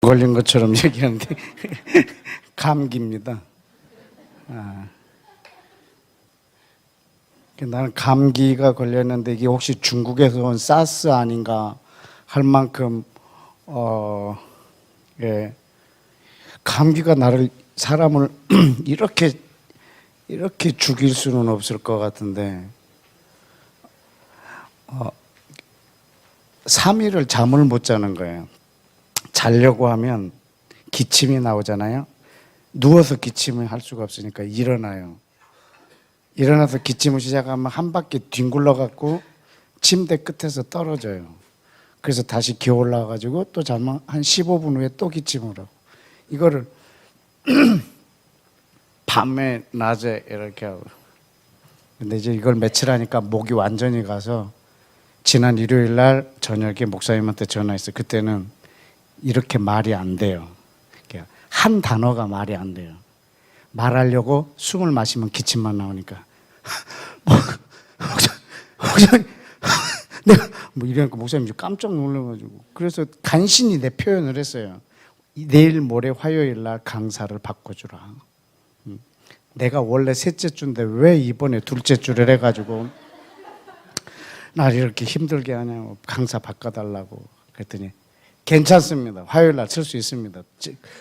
걸린 것처럼 얘기하는데 감기입니다. 나는 감기가 걸렸는데 이게 혹시 중국에서 온 사스 아닌가 할 만큼 예, 감기가 사람을 이렇게 죽일 수는 없을 것 같은데 3일을 잠을 못 자는 거예요. 자려고 하면 기침이 나오잖아요. 누워서 기침을 할 수가 없으니까 일어나요. 일어나서 기침을 시작하면 한 바퀴 뒹굴러 갖고 침대 끝에서 떨어져요. 그래서 다시 기어 올라와가지고 또 자면 한 15분 후에 또 기침을 하고, 이거를 밤에 낮에 이렇게 하고. 근데 이제 이걸 며칠 하니까 목이 완전히 가서 지난 일요일 날 저녁에 목사님한테 전화했어요. 그때는 이렇게 말이 안 돼요. 한 단어가 말이 안 돼요. 말하려고 숨을 마시면 기침만 나오니까 목사님 내가 뭐 이러니까 목사님이 깜짝 놀라가지고, 그래서 간신히 내 표현을 했어요. 내일 모레 화요일 날 강사를 바꿔주라. 내가 원래 셋째 주인데 왜 이번에 둘째 주를 해가지고 날 이렇게 힘들게 하냐고, 강사 바꿔달라고 그랬더니 괜찮습니다. 화요일 날 쓸 수 있습니다.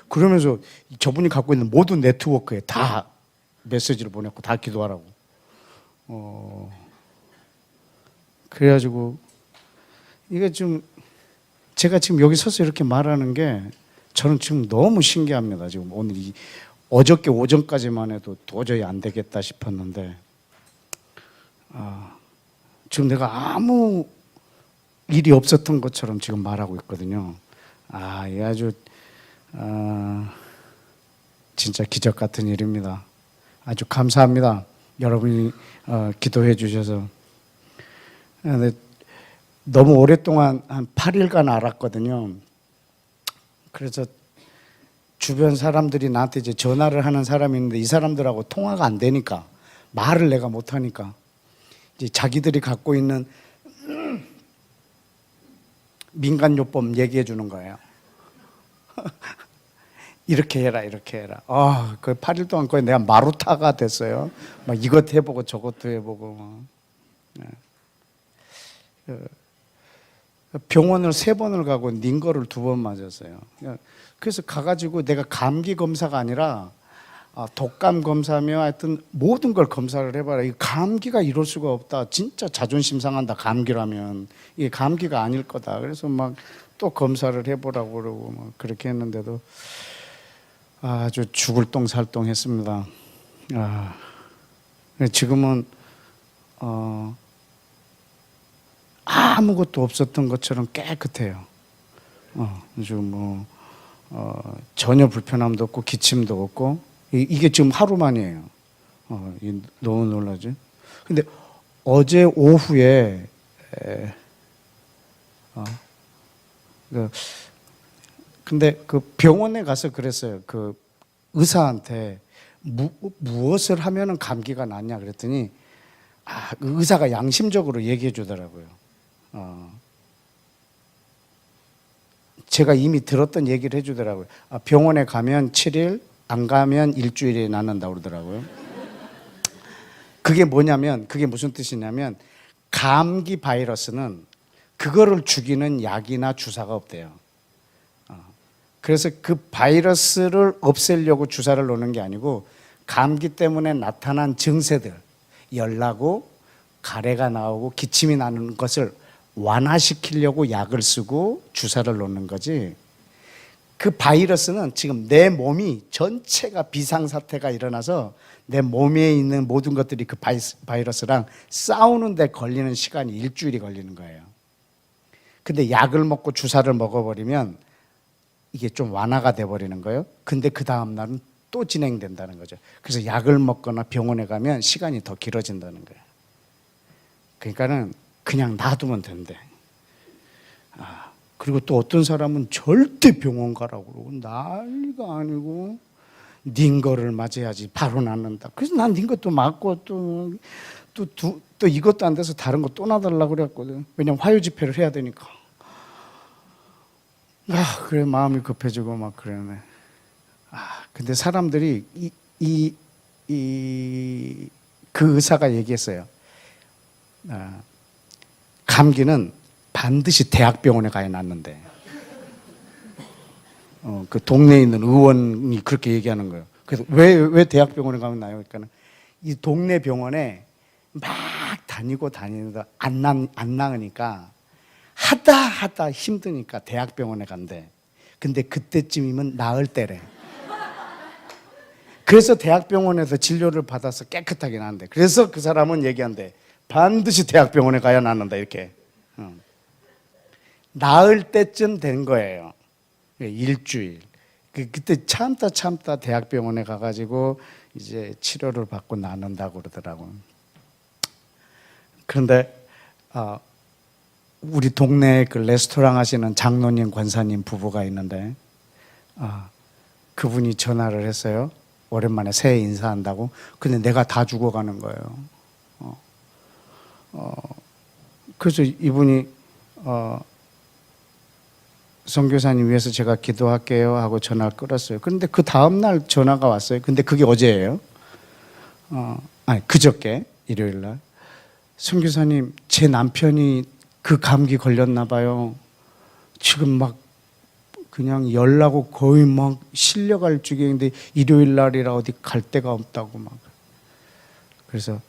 그러면서 저분이 갖고 있는 모든 네트워크에 다 메시지를 보냈고 다 기도하라고. 그래가지고 이게 좀 제가 지금 여기 서서 이렇게 말하는 게 저는 지금 너무 신기합니다. 지금 오늘 어저께 오전까지만 해도 도저히 안 되겠다 싶었는데 지금 내가 아무 일이 없었던 것처럼 지금 말하고 있거든요. 이게 아주 진짜 기적 같은 일입니다. 아주 감사합니다. 여러분이 기도해 주셔서. 근데 너무 오랫동안 한 8일간 알았거든요. 그래서 주변 사람들이 나한테 이제 전화를 하는 사람이 있는데 이 사람들하고 통화가 안 되니까, 말을 내가 못 하니까 이제 자기들이 갖고 있는 민간요법 얘기해 주는 거예요. 이렇게 해라, 이렇게 해라. 그 8일 동안 거의 내가 마루타가 됐어요. 막 이것 해보고 저것도 해보고. 병원을 3번을 가고 닌거를 2번 맞았어요. 그래서 가가지고 내가 감기 검사가 아니라 독감 검사며 하여튼 모든 걸 검사를 해봐라. 이 감기가 이럴 수가 없다. 진짜 자존심 상한다. 감기라면 이게 감기가 아닐 거다. 그래서 막 또 검사를 해보라고 그러고 막 그렇게 했는데도 아주 죽을 똥살똥 했습니다. 지금은 아무것도 없었던 것처럼 깨끗해요. 지금 전혀 불편함도 없고 기침도 없고. 이게 지금 하루 만이에요. 너무 놀라죠. 근데 어제 오후에 근데 그 병원에 가서 그랬어요. 그 의사한테 무엇을 하면은 감기가 낫냐 그랬더니 그 의사가 양심적으로 얘기해 주더라고요. 제가 이미 들었던 얘기를 해주더라고요. 병원에 가면 7일, 안 가면 일주일이 낫는다고 그러더라고요. 그게 뭐냐면, 그게 무슨 뜻이냐면, 감기 바이러스는 그거를 죽이는 약이나 주사가 없대요. 그래서 그 바이러스를 없애려고 주사를 놓는 게 아니고, 감기 때문에 나타난 증세들, 열나고 가래가 나오고 기침이 나는 것을 완화시키려고 약을 쓰고 주사를 놓는 거지, 그 바이러스는 지금 내 몸이 전체가 비상사태가 일어나서 내 몸에 있는 모든 것들이 그 바이러스랑 싸우는데 걸리는 시간이 일주일이 걸리는 거예요. 근데 약을 먹고 주사를 먹어버리면 이게 좀 완화가 돼버리는 거예요. 근데 그 다음 날은 또 진행된다는 거죠. 그래서 약을 먹거나 병원에 가면 시간이 더 길어진다는 거예요. 그러니까는 그냥 놔두면 된대. 그리고 또 어떤 사람은 절대 병원 가라고 그러고 난리가 아니고 닌거를 맞아야지 바로 낫는다. 그래서 난 닌거 맞고 또 이것도 안 돼서 다른 거 또 놔달라고 그랬거든. 왜냐면 화요 집회를 해야 되니까. 그래 마음이 급해지고 막 그러네. 근데 사람들이 그 의사가 얘기했어요. 감기는 반드시 대학병원에 가야 낫는데. 그 동네에 있는 의원이 그렇게 얘기하는 거예요. 그래서 왜 대학병원에 가면 나요? 그러니까 이 동네 병원에 막 다니다 안 나으니까 하다 힘드니까 대학병원에 간대. 근데 그때쯤이면 나을 때래. 그래서 대학병원에서 진료를 받아서 깨끗하게 나는데. 그래서 그 사람은 얘기한대. 반드시 대학병원에 가야 낫는다 이렇게. 나을 때쯤 된 거예요. 일주일. 그때 참다 대학병원에 가가지고 이제 치료를 받고 나눈다고 그러더라고요. 그런데 우리 동네에 그 레스토랑 하시는 장로님 권사님 부부가 있는데 그분이 전화를 했어요. 오랜만에 새해 인사한다고. 근데 내가 다 죽어가는 거예요. 그래서 이분이 선교사님 위해서 제가 기도할게요 하고 전화를 끊었어요. 그런데 그 다음날 전화가 왔어요. 근데 그게 어제예요. 그저께 일요일 날. 선교사님, 제 남편이 그 감기 걸렸나 봐요. 지금 막 그냥 열나고 거의 막 실려갈 지경인데 일요일 날이라 어디 갈 데가 없다고 막. 그래서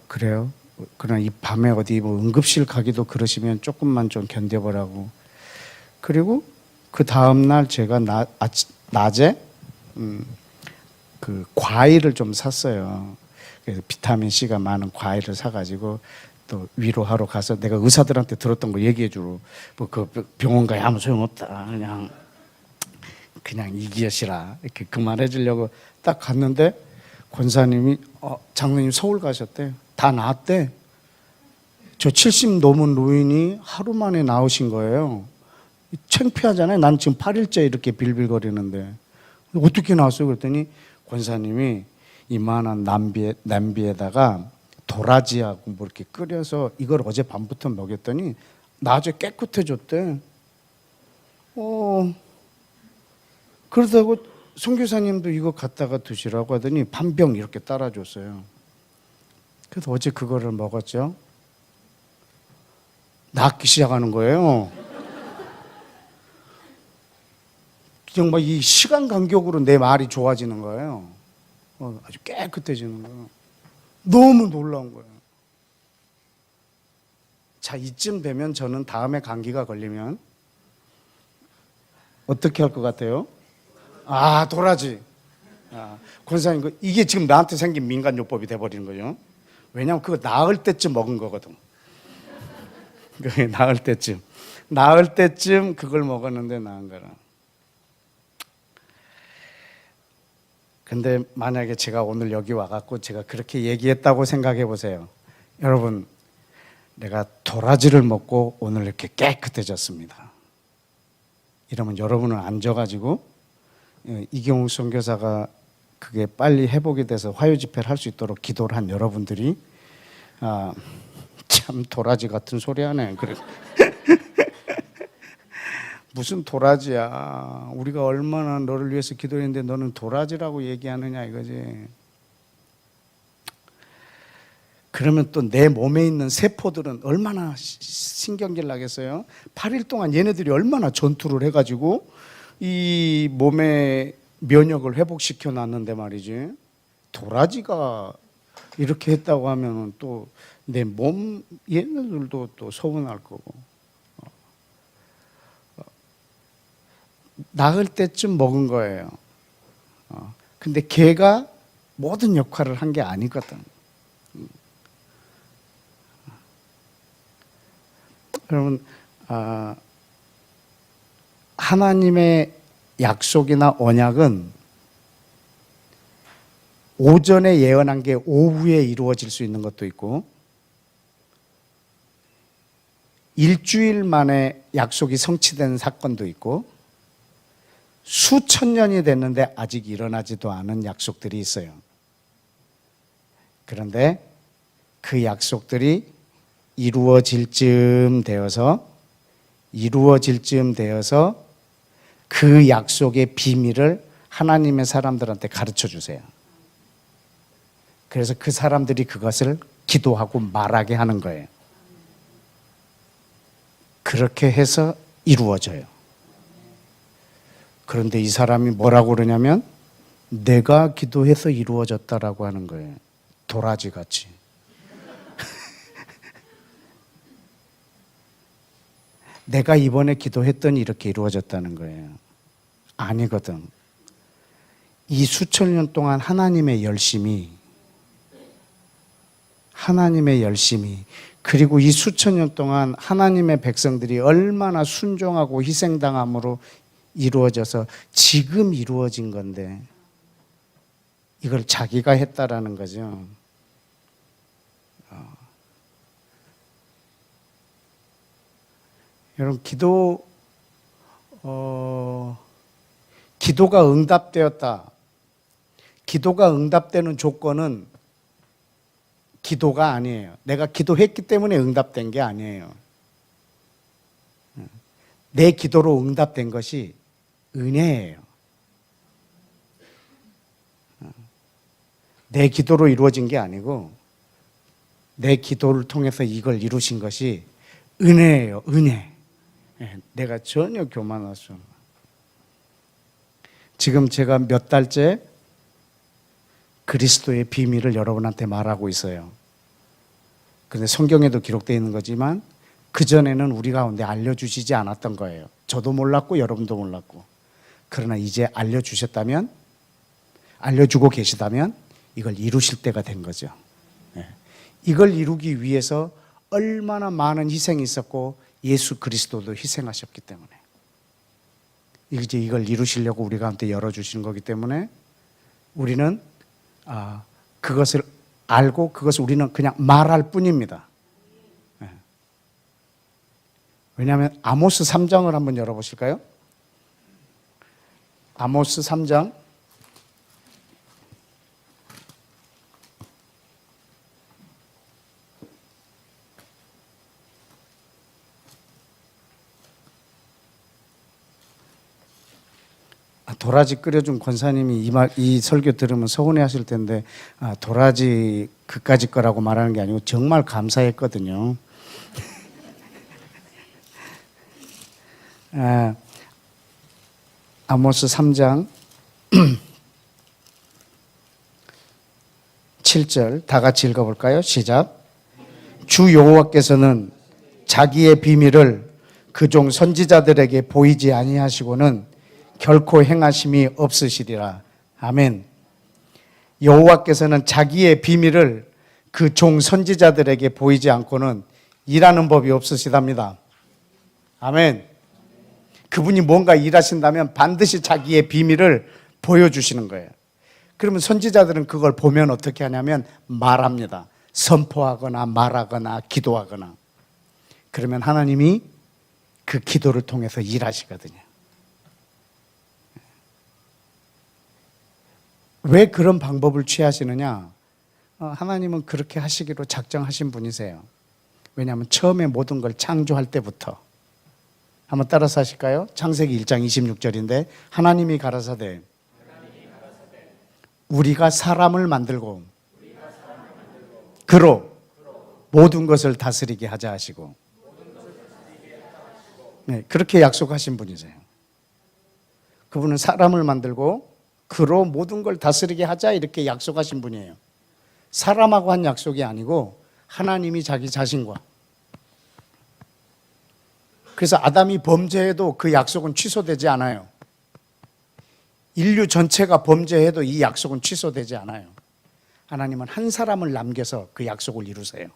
그래요? 그러나 이 밤에 어디 뭐 응급실 가기도 그러시면 조금만 좀 견뎌보라고. 그리고 그 다음날 제가 낮에 그 과일을 좀 샀어요. 그래서 비타민 C가 많은 과일을 사가지고 또 위로하러 가서 내가 의사들한테 들었던 거 얘기해주고 그 병원 가야 아무 소용없다. 그냥 이기여시라 이렇게 그 말해주려고 딱 갔는데 권사님이 장로님 서울 가셨대. 다 나았대. 저 70 넘은 노인이 하루 만에 나으신 거예요. 창피하잖아요. 난 지금 8일째 이렇게 빌빌거리는데 어떻게 나왔어요? 그랬더니 권사님이 이만한 냄비에다가 도라지하고 뭐 이렇게 끓여서 이걸 어제 밤부터 먹였더니 낮에 깨끗해졌대. 그러다고 선교사님도 이거 갖다가 드시라고 하더니 반병 이렇게 따라줬어요. 그래서 어제 그거를 먹었죠. 낫기 시작하는 거예요. 그냥 막 이 시간 간격으로 내 말이 좋아지는 거예요. 아주 깨끗해지는 거예요. 너무 놀라운 거예요. 자, 이쯤 되면 저는 다음에 감기가 걸리면 어떻게 할 것 같아요? 도라지. 권사님, 이게 지금 나한테 생긴 민간요법이 돼버리는 거죠. 왜냐하면 그거 나을 때쯤 먹은 거거든. 나을 때쯤 그걸 먹었는데 나은 거라. 근데 만약에 제가 오늘 여기 와갖고 제가 그렇게 얘기했다고 생각해 보세요. 여러분, 내가 도라지를 먹고 오늘 이렇게 깨끗해졌습니다. 이러면 여러분은 앉아가지고 이경욱 선교사가 그게 빨리 회복이 돼서 화요 집회를 할 수 있도록 기도를 한 여러분들이 참 도라지 같은 소리 하네. 그래. 무슨 도라지야. 우리가 얼마나 너를 위해서 기도했는데 너는 도라지라고 얘기하느냐 이거지. 그러면 또 내 몸에 있는 세포들은 얼마나 신경질 나겠어요? 8일 동안 얘네들이 얼마나 전투를 해가지고 이 몸의 면역을 회복시켜 놨는데 말이지. 도라지가 이렇게 했다고 하면 또 내 몸 얘네들도 또 서운할 거고. 나을 때쯤 먹은 거예요. 근데 걔가 모든 역할을 한 게 아니거든. 여러분, 하나님의 약속이나 언약은 오전에 예언한 게 오후에 이루어질 수 있는 것도 있고, 일주일 만에 약속이 성취된 사건도 있고, 수천 년이 됐는데 아직 일어나지도 않은 약속들이 있어요. 그런데 그 약속들이 이루어질 즈음 되어서 그 약속의 비밀을 하나님의 사람들한테 가르쳐 주세요. 그래서 그 사람들이 그것을 기도하고 말하게 하는 거예요. 그렇게 해서 이루어져요. 그런데 이 사람이 뭐라고 그러냐면 내가 기도해서 이루어졌다라고 하는 거예요. 도라지 같이. 내가 이번에 기도했더니 이렇게 이루어졌다는 거예요. 아니거든. 이 수천 년 동안 하나님의 열심이 그리고 이 수천 년 동안 하나님의 백성들이 얼마나 순종하고 희생당함으로 이루어져서 지금 이루어진 건데 이걸 자기가 했다라는 거죠. 여러분 기도가 응답되었다. 기도가 응답되는 조건은 기도가 아니에요. 내가 기도했기 때문에 응답된 게 아니에요. 내 기도로 응답된 것이 은혜예요. 내 기도로 이루어진 게 아니고 내 기도를 통해서 이걸 이루신 것이 은혜예요. 은혜. 내가 전혀 교만할 수 없는. 지금 제가 몇 달째 그리스도의 비밀을 여러분한테 말하고 있어요. 그런데 성경에도 기록되어 있는 거지만 그전에는 우리 가운데 알려주시지 않았던 거예요. 저도 몰랐고 여러분도 몰랐고. 그러나 이제 알려주셨다면, 알려주고 계시다면 이걸 이루실 때가 된 거죠. 이걸 이루기 위해서 얼마나 많은 희생이 있었고 예수 그리스도도 희생하셨기 때문에 이제 이걸 이루시려고 우리 가운데 열어주신 거기 때문에 우리는 그것을 알고 그것을 우리는 그냥 말할 뿐입니다. 왜냐하면 아모스 3장을 한번 열어보실까요? 아모스 3장 도라지 끓여준 권사님이 이 설교 들으면 서운해 하실 텐데 도라지 그까짓 거라고 말하는 게 아니고 정말 감사했거든요. 아모스 3장 7절 다 같이 읽어볼까요? 시작. 주 여호와께서는 자기의 비밀을 그 종 선지자들에게 보이지 아니하시고는 결코 행하심이 없으시리라. 아멘. 여호와께서는 자기의 비밀을 그 종 선지자들에게 보이지 않고는 일하는 법이 없으시답니다. 아멘. 그분이 뭔가 일하신다면 반드시 자기의 비밀을 보여주시는 거예요. 그러면 선지자들은 그걸 보면 어떻게 하냐면 말합니다. 선포하거나 말하거나 기도하거나. 그러면 하나님이 그 기도를 통해서 일하시거든요. 왜 그런 방법을 취하시느냐? 하나님은 그렇게 하시기로 작정하신 분이세요. 왜냐하면 처음에 모든 걸 창조할 때부터. 한번 따라서 하실까요? 창세기 1장 26절인데 하나님이 가라사대 우리가 사람을 만들고 그로 모든 것을 다스리게 하자 하시고 네, 그렇게 약속하신 분이세요. 그분은 사람을 만들고 그로 모든 걸 다스리게 하자 이렇게 약속하신 분이에요. 사람하고 한 약속이 아니고 하나님이 자기 자신과. 그래서 아담이 범죄해도 그 약속은 취소되지 않아요. 인류 전체가 범죄해도 이 약속은 취소되지 않아요. 하나님은 한 사람을 남겨서 그 약속을 이루세요.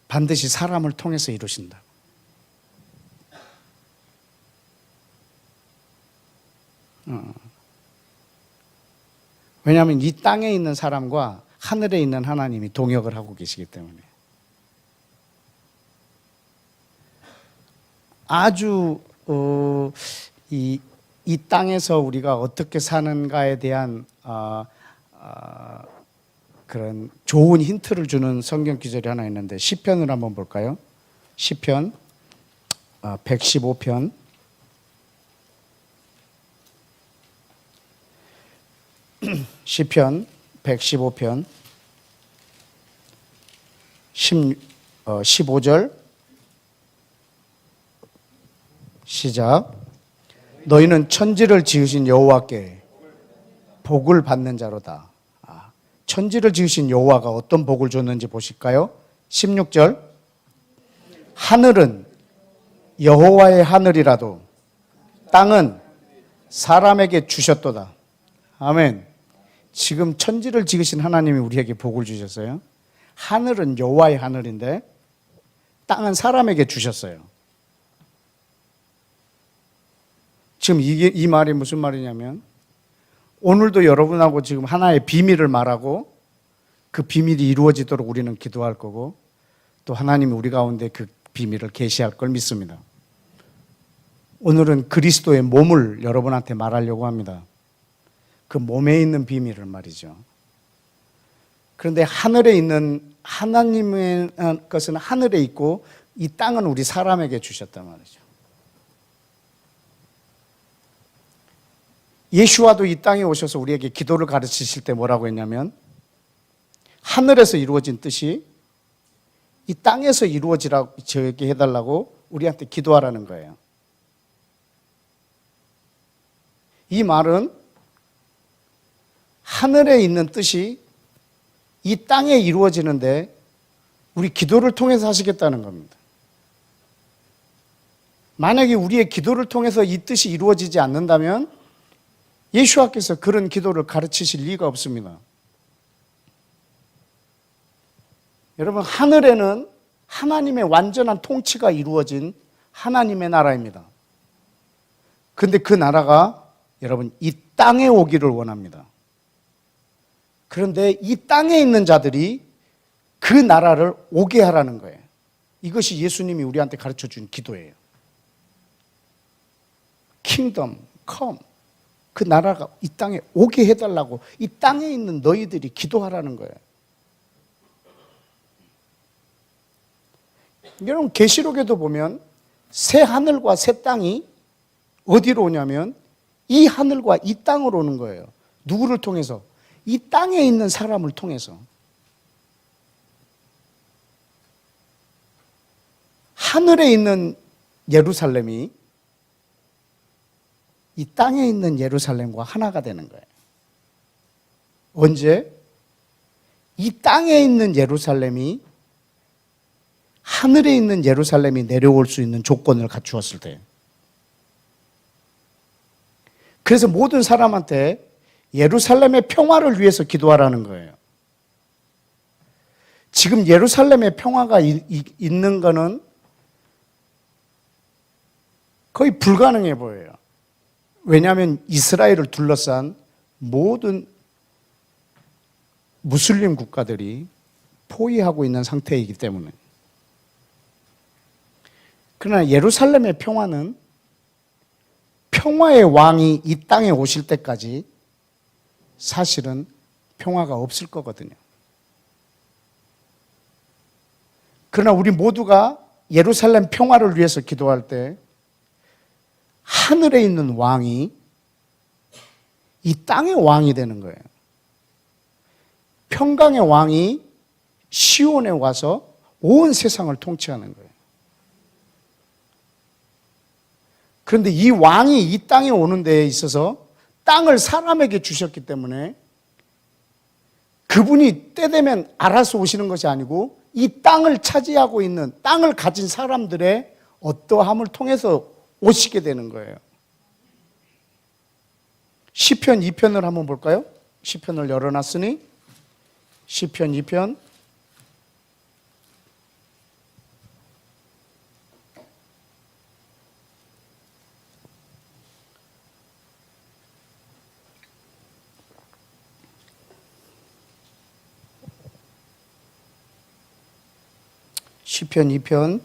반드시 사람을 통해서 이루신다. 왜냐하면 이 땅에 있는 사람과 하늘에 있는 하나님이 동역을 하고 계시기 때문에. 아주 이 땅에서 우리가 어떻게 사는가에 대한 그런 좋은 힌트를 주는 성경 구절이 하나 있는데 시편을 한번 볼까요? 시편 115편 시편 115편 15절 시작. 너희는 천지를 지으신 여호와께 복을 받는 자로다. 천지를 지으신 여호와가 어떤 복을 줬는지 보실까요? 16절. 하늘은 여호와의 하늘이라도 땅은 사람에게 주셨도다. 아멘. 지금 천지를 지으신 하나님이 우리에게 복을 주셨어요. 하늘은 여호와의 하늘인데 땅은 사람에게 주셨어요. 지금 이 말이 무슨 말이냐면 오늘도 여러분하고 지금 하나의 비밀을 말하고 그 비밀이 이루어지도록 우리는 기도할 거고 또 하나님이 우리 가운데 그 비밀을 계시할 걸 믿습니다. 오늘은 그리스도의 몸을 여러분한테 말하려고 합니다. 그 몸에 있는 비밀을 말이죠. 그런데 하늘에 있는 하나님의 것은 하늘에 있고 이 땅은 우리 사람에게 주셨단 말이죠. 예수와도 이 땅에 오셔서 우리에게 기도를 가르치실 때 뭐라고 했냐면 하늘에서 이루어진 뜻이 이 땅에서 이루어지라고 저에게 해달라고 우리한테 기도하라는 거예요. 이 말은 하늘에 있는 뜻이 이 땅에 이루어지는데 우리 기도를 통해서 하시겠다는 겁니다. 만약에 우리의 기도를 통해서 이 뜻이 이루어지지 않는다면 예수님께서 그런 기도를 가르치실 리가 없습니다. 여러분, 하늘에는 하나님의 완전한 통치가 이루어진 하나님의 나라입니다. 그런데 그 나라가 여러분 이 땅에 오기를 원합니다. 그런데 이 땅에 있는 자들이 그 나라를 오게 하라는 거예요. 이것이 예수님이 우리한테 가르쳐 준 기도예요. Kingdom come. 그 나라가 이 땅에 오게 해달라고 이 땅에 있는 너희들이 기도하라는 거예요. 여러분 계시록에도 보면 새 하늘과 새 땅이 어디로 오냐면 이 하늘과 이 땅으로 오는 거예요. 누구를 통해서? 이 땅에 있는 사람을 통해서. 하늘에 있는 예루살렘이 이 땅에 있는 예루살렘과 하나가 되는 거예요. 언제? 이 땅에 있는 예루살렘이 하늘에 있는 예루살렘이 내려올 수 있는 조건을 갖추었을 때. 그래서 모든 사람한테 예루살렘의 평화를 위해서 기도하라는 거예요. 지금 예루살렘의 평화가 있는 거는 거의 불가능해 보여요. 왜냐하면 이스라엘을 둘러싼 모든 무슬림 국가들이 포위하고 있는 상태이기 때문에. 그러나 예루살렘의 평화는 평화의 왕이 이 땅에 오실 때까지 사실은 평화가 없을 거거든요. 그러나 우리 모두가 예루살렘 평화를 위해서 기도할 때 하늘에 있는 왕이 이 땅의 왕이 되는 거예요. 평강의 왕이 시온에 와서 온 세상을 통치하는 거예요. 그런데 이 왕이 이 땅에 오는 데에 있어서 땅을 사람에게 주셨기 때문에 그분이 때 되면 알아서 오시는 것이 아니고 이 땅을 차지하고 있는 땅을 가진 사람들의 어떠함을 통해서 오시게 되는 거예요. 시편 2편을 한번 볼까요? 시편을 열어놨으니 시편 2편 시편 2편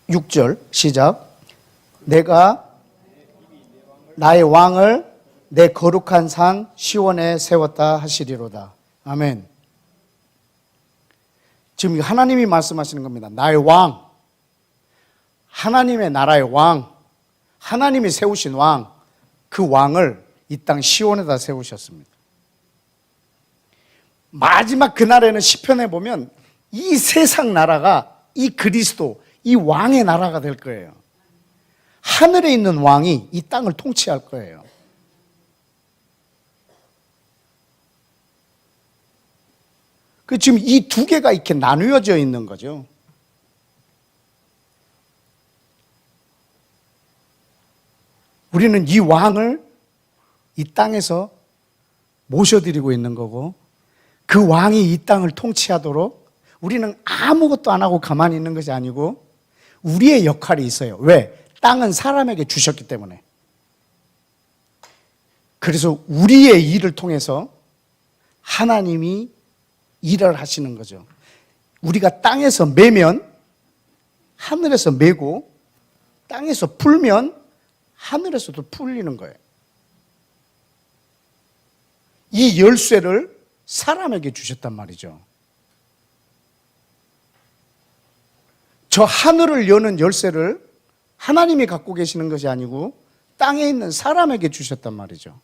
6절 시작. 내가 나의 왕을 내 거룩한 산 시온에 세웠다 하시리로다. 아멘. 지금 하나님이 말씀하시는 겁니다. 나의 왕, 하나님의 나라의 왕, 하나님이 세우신 왕, 그 왕을 이 땅 시온에다 세우셨습니다. 마지막 그날에는 시편에 보면 이 세상 나라가 이 그리스도, 이 왕의 나라가 될 거예요. 하늘에 있는 왕이 이 땅을 통치할 거예요. 지금 이 두 개가 이렇게 나누어져 있는 거죠. 우리는 이 왕을 이 땅에서 모셔드리고 있는 거고, 그 왕이 이 땅을 통치하도록 우리는 아무것도 안 하고 가만히 있는 것이 아니고 우리의 역할이 있어요. 왜? 땅은 사람에게 주셨기 때문에. 그래서 우리의 일을 통해서 하나님이 일을 하시는 거죠. 우리가 땅에서 매면 하늘에서 매고, 땅에서 풀면 하늘에서도 풀리는 거예요. 이 열쇠를 사람에게 주셨단 말이죠. 저 하늘을 여는 열쇠를 하나님이 갖고 계시는 것이 아니고 땅에 있는 사람에게 주셨단 말이죠.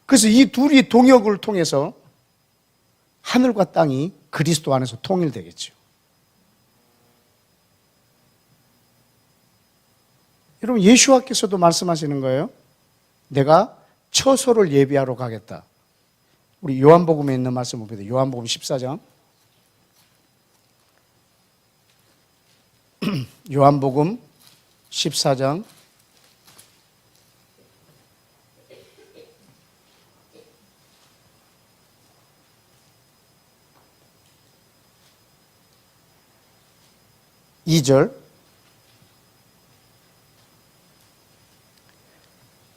그래서 이 둘이 동역을 통해서 하늘과 땅이 그리스도 안에서 통일되겠죠. 여러분, 예수와께서도 말씀하시는 거예요. 내가 처소를 예비하러 가겠다. 우리 요한복음에 있는 말씀 봅니다. 요한복음 14장. 요한복음 14장 2절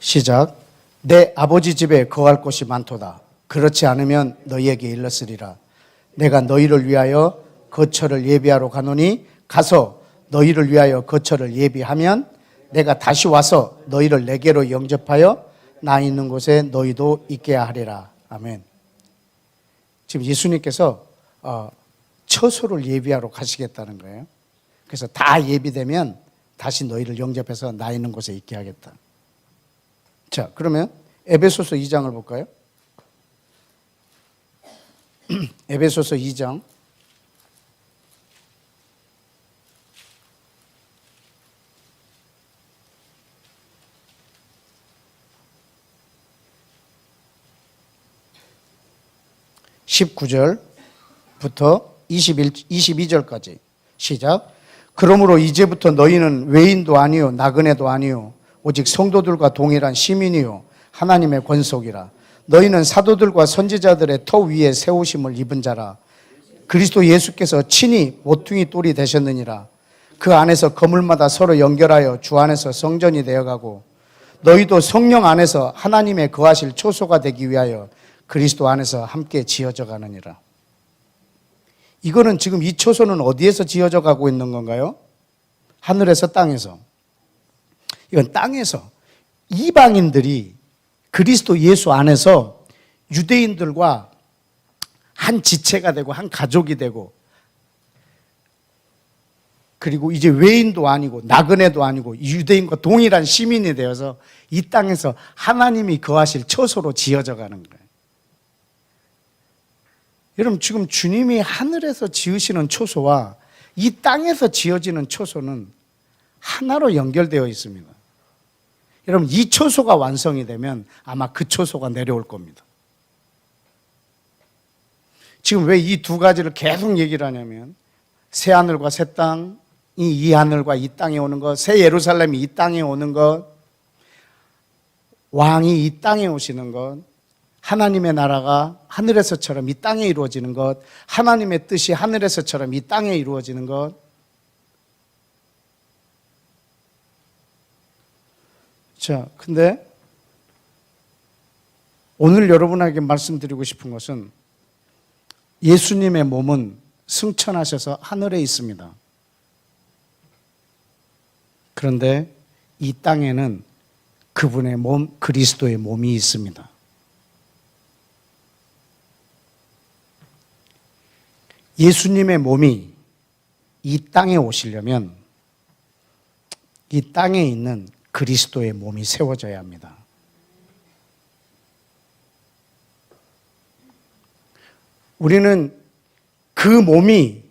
시작. 내 아버지 집에 거할 곳이 많도다. 그렇지 않으면 너희에게 일렀으리라. 내가 너희를 위하여 거처를 예비하러 가노니 가서 너희를 위하여 거처를 예비하면 내가 다시 와서 너희를 내게로 영접하여 나 있는 곳에 너희도 있게 하리라. 아멘. 지금 예수님께서 처소를 예비하러 가시겠다는 거예요. 그래서 다 예비되면 다시 너희를 영접해서 나 있는 곳에 있게 하겠다. 자, 그러면 에베소서 2장을 볼까요? 에베소서 2장 19절부터 22절까지 시작. 그러므로 이제부터 너희는 외인도 아니요 나그네도 아니요 오직 성도들과 동일한 시민이요 하나님의 권속이라. 너희는 사도들과 선지자들의 터 위에 세우심을 입은 자라. 그리스도 예수께서 친히 모퉁이 돌이 되셨느니라. 그 안에서 건물마다 서로 연결하여 주 안에서 성전이 되어가고 너희도 성령 안에서 하나님의 거하실 초소가 되기 위하여 그리스도 안에서 함께 지어져 가느니라. 이거는 지금 이 초소는 어디에서 지어져 가고 있는 건가요? 하늘에서, 땅에서? 이건 땅에서 이방인들이 그리스도 예수 안에서 유대인들과 한 지체가 되고 한 가족이 되고, 그리고 이제 외인도 아니고 나그네도 아니고 유대인과 동일한 시민이 되어서 이 땅에서 하나님이 거하실 처소로 지어져 가는 거예요. 여러분, 지금 주님이 하늘에서 지으시는 초소와 이 땅에서 지어지는 초소는 하나로 연결되어 있습니다. 여러분, 이 초소가 완성이 되면 아마 그 초소가 내려올 겁니다. 지금 왜 이 두 가지를 계속 얘기를 하냐면, 새 하늘과 새 땅이 이 하늘과 이 땅에 오는 것, 새 예루살렘이 이 땅에 오는 것, 왕이 이 땅에 오시는 것, 하나님의 나라가 하늘에서처럼 이 땅에 이루어지는 것, 하나님의 뜻이 하늘에서처럼 이 땅에 이루어지는 것. 자, 근데 오늘 여러분에게 말씀드리고 싶은 것은 예수님의 몸은 승천하셔서 하늘에 있습니다. 그런데 이 땅에는 그분의 몸, 그리스도의 몸이 있습니다. 예수님의 몸이 이 땅에 오시려면 이 땅에 있는 그리스도의 몸이 세워져야 합니다. 우리는 그 몸이,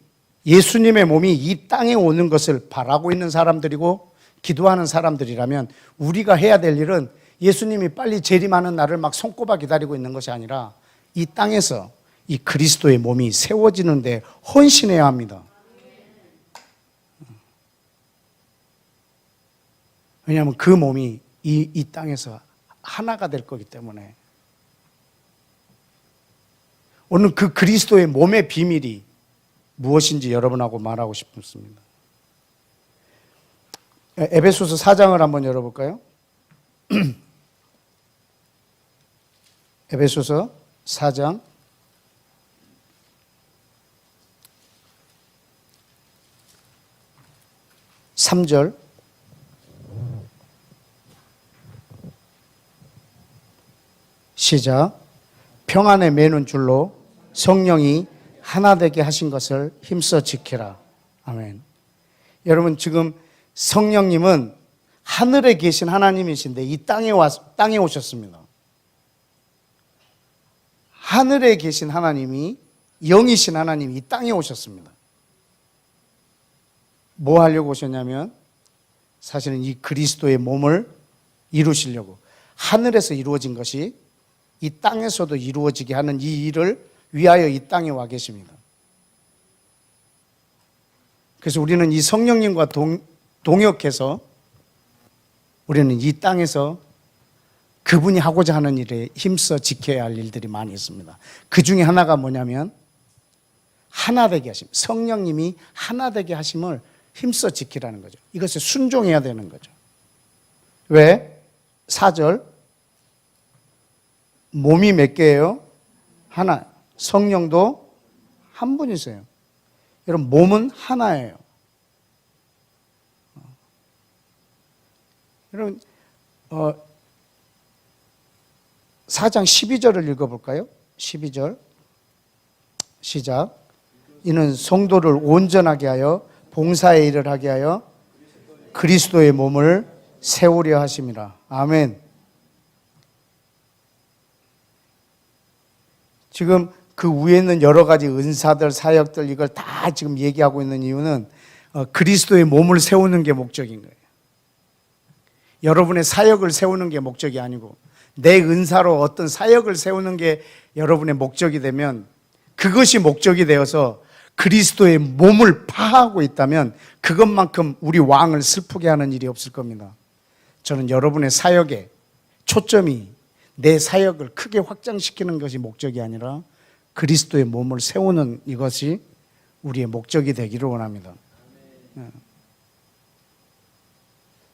예수님의 몸이 이 땅에 오는 것을 바라고 있는 사람들이고 기도하는 사람들이라면 우리가 해야 될 일은 예수님이 빨리 재림하는 날을 막 손꼽아 기다리고 있는 것이 아니라 이 땅에서 이 그리스도의 몸이 세워지는 데 헌신해야 합니다. 왜냐하면 그 몸이 이 땅에서 하나가 될 거기 때문에. 오늘 그 그리스도의 몸의 비밀이 무엇인지 여러분하고 말하고 싶습니다. 에베소서 4장을 한번 열어볼까요? 에베소서 4장 3절 시작. 평안에 매는 줄로 성령이 하나 되게 하신 것을 힘써 지키라. 아멘. 여러분, 지금 성령님은 하늘에 계신 하나님이신데 이 땅에 오셨습니다. 하늘에 계신 하나님이, 영이신 하나님이 이 땅에 오셨습니다. 뭐 하려고 오셨냐면 사실은 이 그리스도의 몸을 이루시려고, 하늘에서 이루어진 것이 이 땅에서도 이루어지게 하는 이 일을 위하여 이 땅에 와 계십니다. 그래서 우리는 이 성령님과 동역해서 우리는 이 땅에서 그분이 하고자 하는 일에 힘써 지켜야 할 일들이 많이 있습니다. 그 중에 하나가 뭐냐면 하나 되게 하심, 성령님이 하나 되게 하심을 힘써 지키라는 거죠. 이것에 순종해야 되는 거죠. 왜? 4절 몸이 몇 개예요? 하나. 성령도 한 분이세요. 여러분, 몸은 하나예요. 여러분, 4장 12절을 읽어볼까요? 12절 시작. 이는 성도를 온전하게 하여 봉사의 일을 하게 하여 그리스도의 몸을 세우려 하심이라. 아멘. 지금 그 위에 있는 여러 가지 은사들, 사역들, 이걸 다 지금 얘기하고 있는 이유는 그리스도의 몸을 세우는 게 목적인 거예요. 여러분의 사역을 세우는 게 목적이 아니고 내 은사로 어떤 사역을 세우는 게 여러분의 목적이 되면, 그것이 목적이 되어서 그리스도의 몸을 파하고 있다면 그것만큼 우리 왕을 슬프게 하는 일이 없을 겁니다. 저는 여러분의 사역에 초점이 내 사역을 크게 확장시키는 것이 목적이 아니라 그리스도의 몸을 세우는 이것이 우리의 목적이 되기를 원합니다.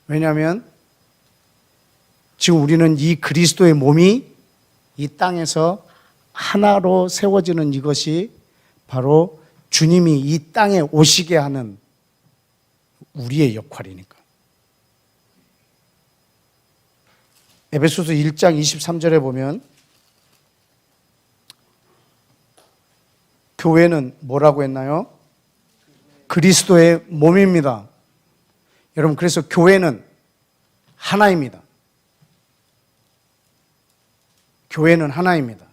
왜냐하면 지금 우리는 이 그리스도의 몸이 이 땅에서 하나로 세워지는 이것이 바로 주님이 이 땅에 오시게 하는 우리의 역할이니까. 에베소서 1장 23절에 보면 교회는 뭐라고 했나요? 그리스도의 몸입니다. 여러분, 그래서 교회는 하나입니다. 교회는 하나입니다.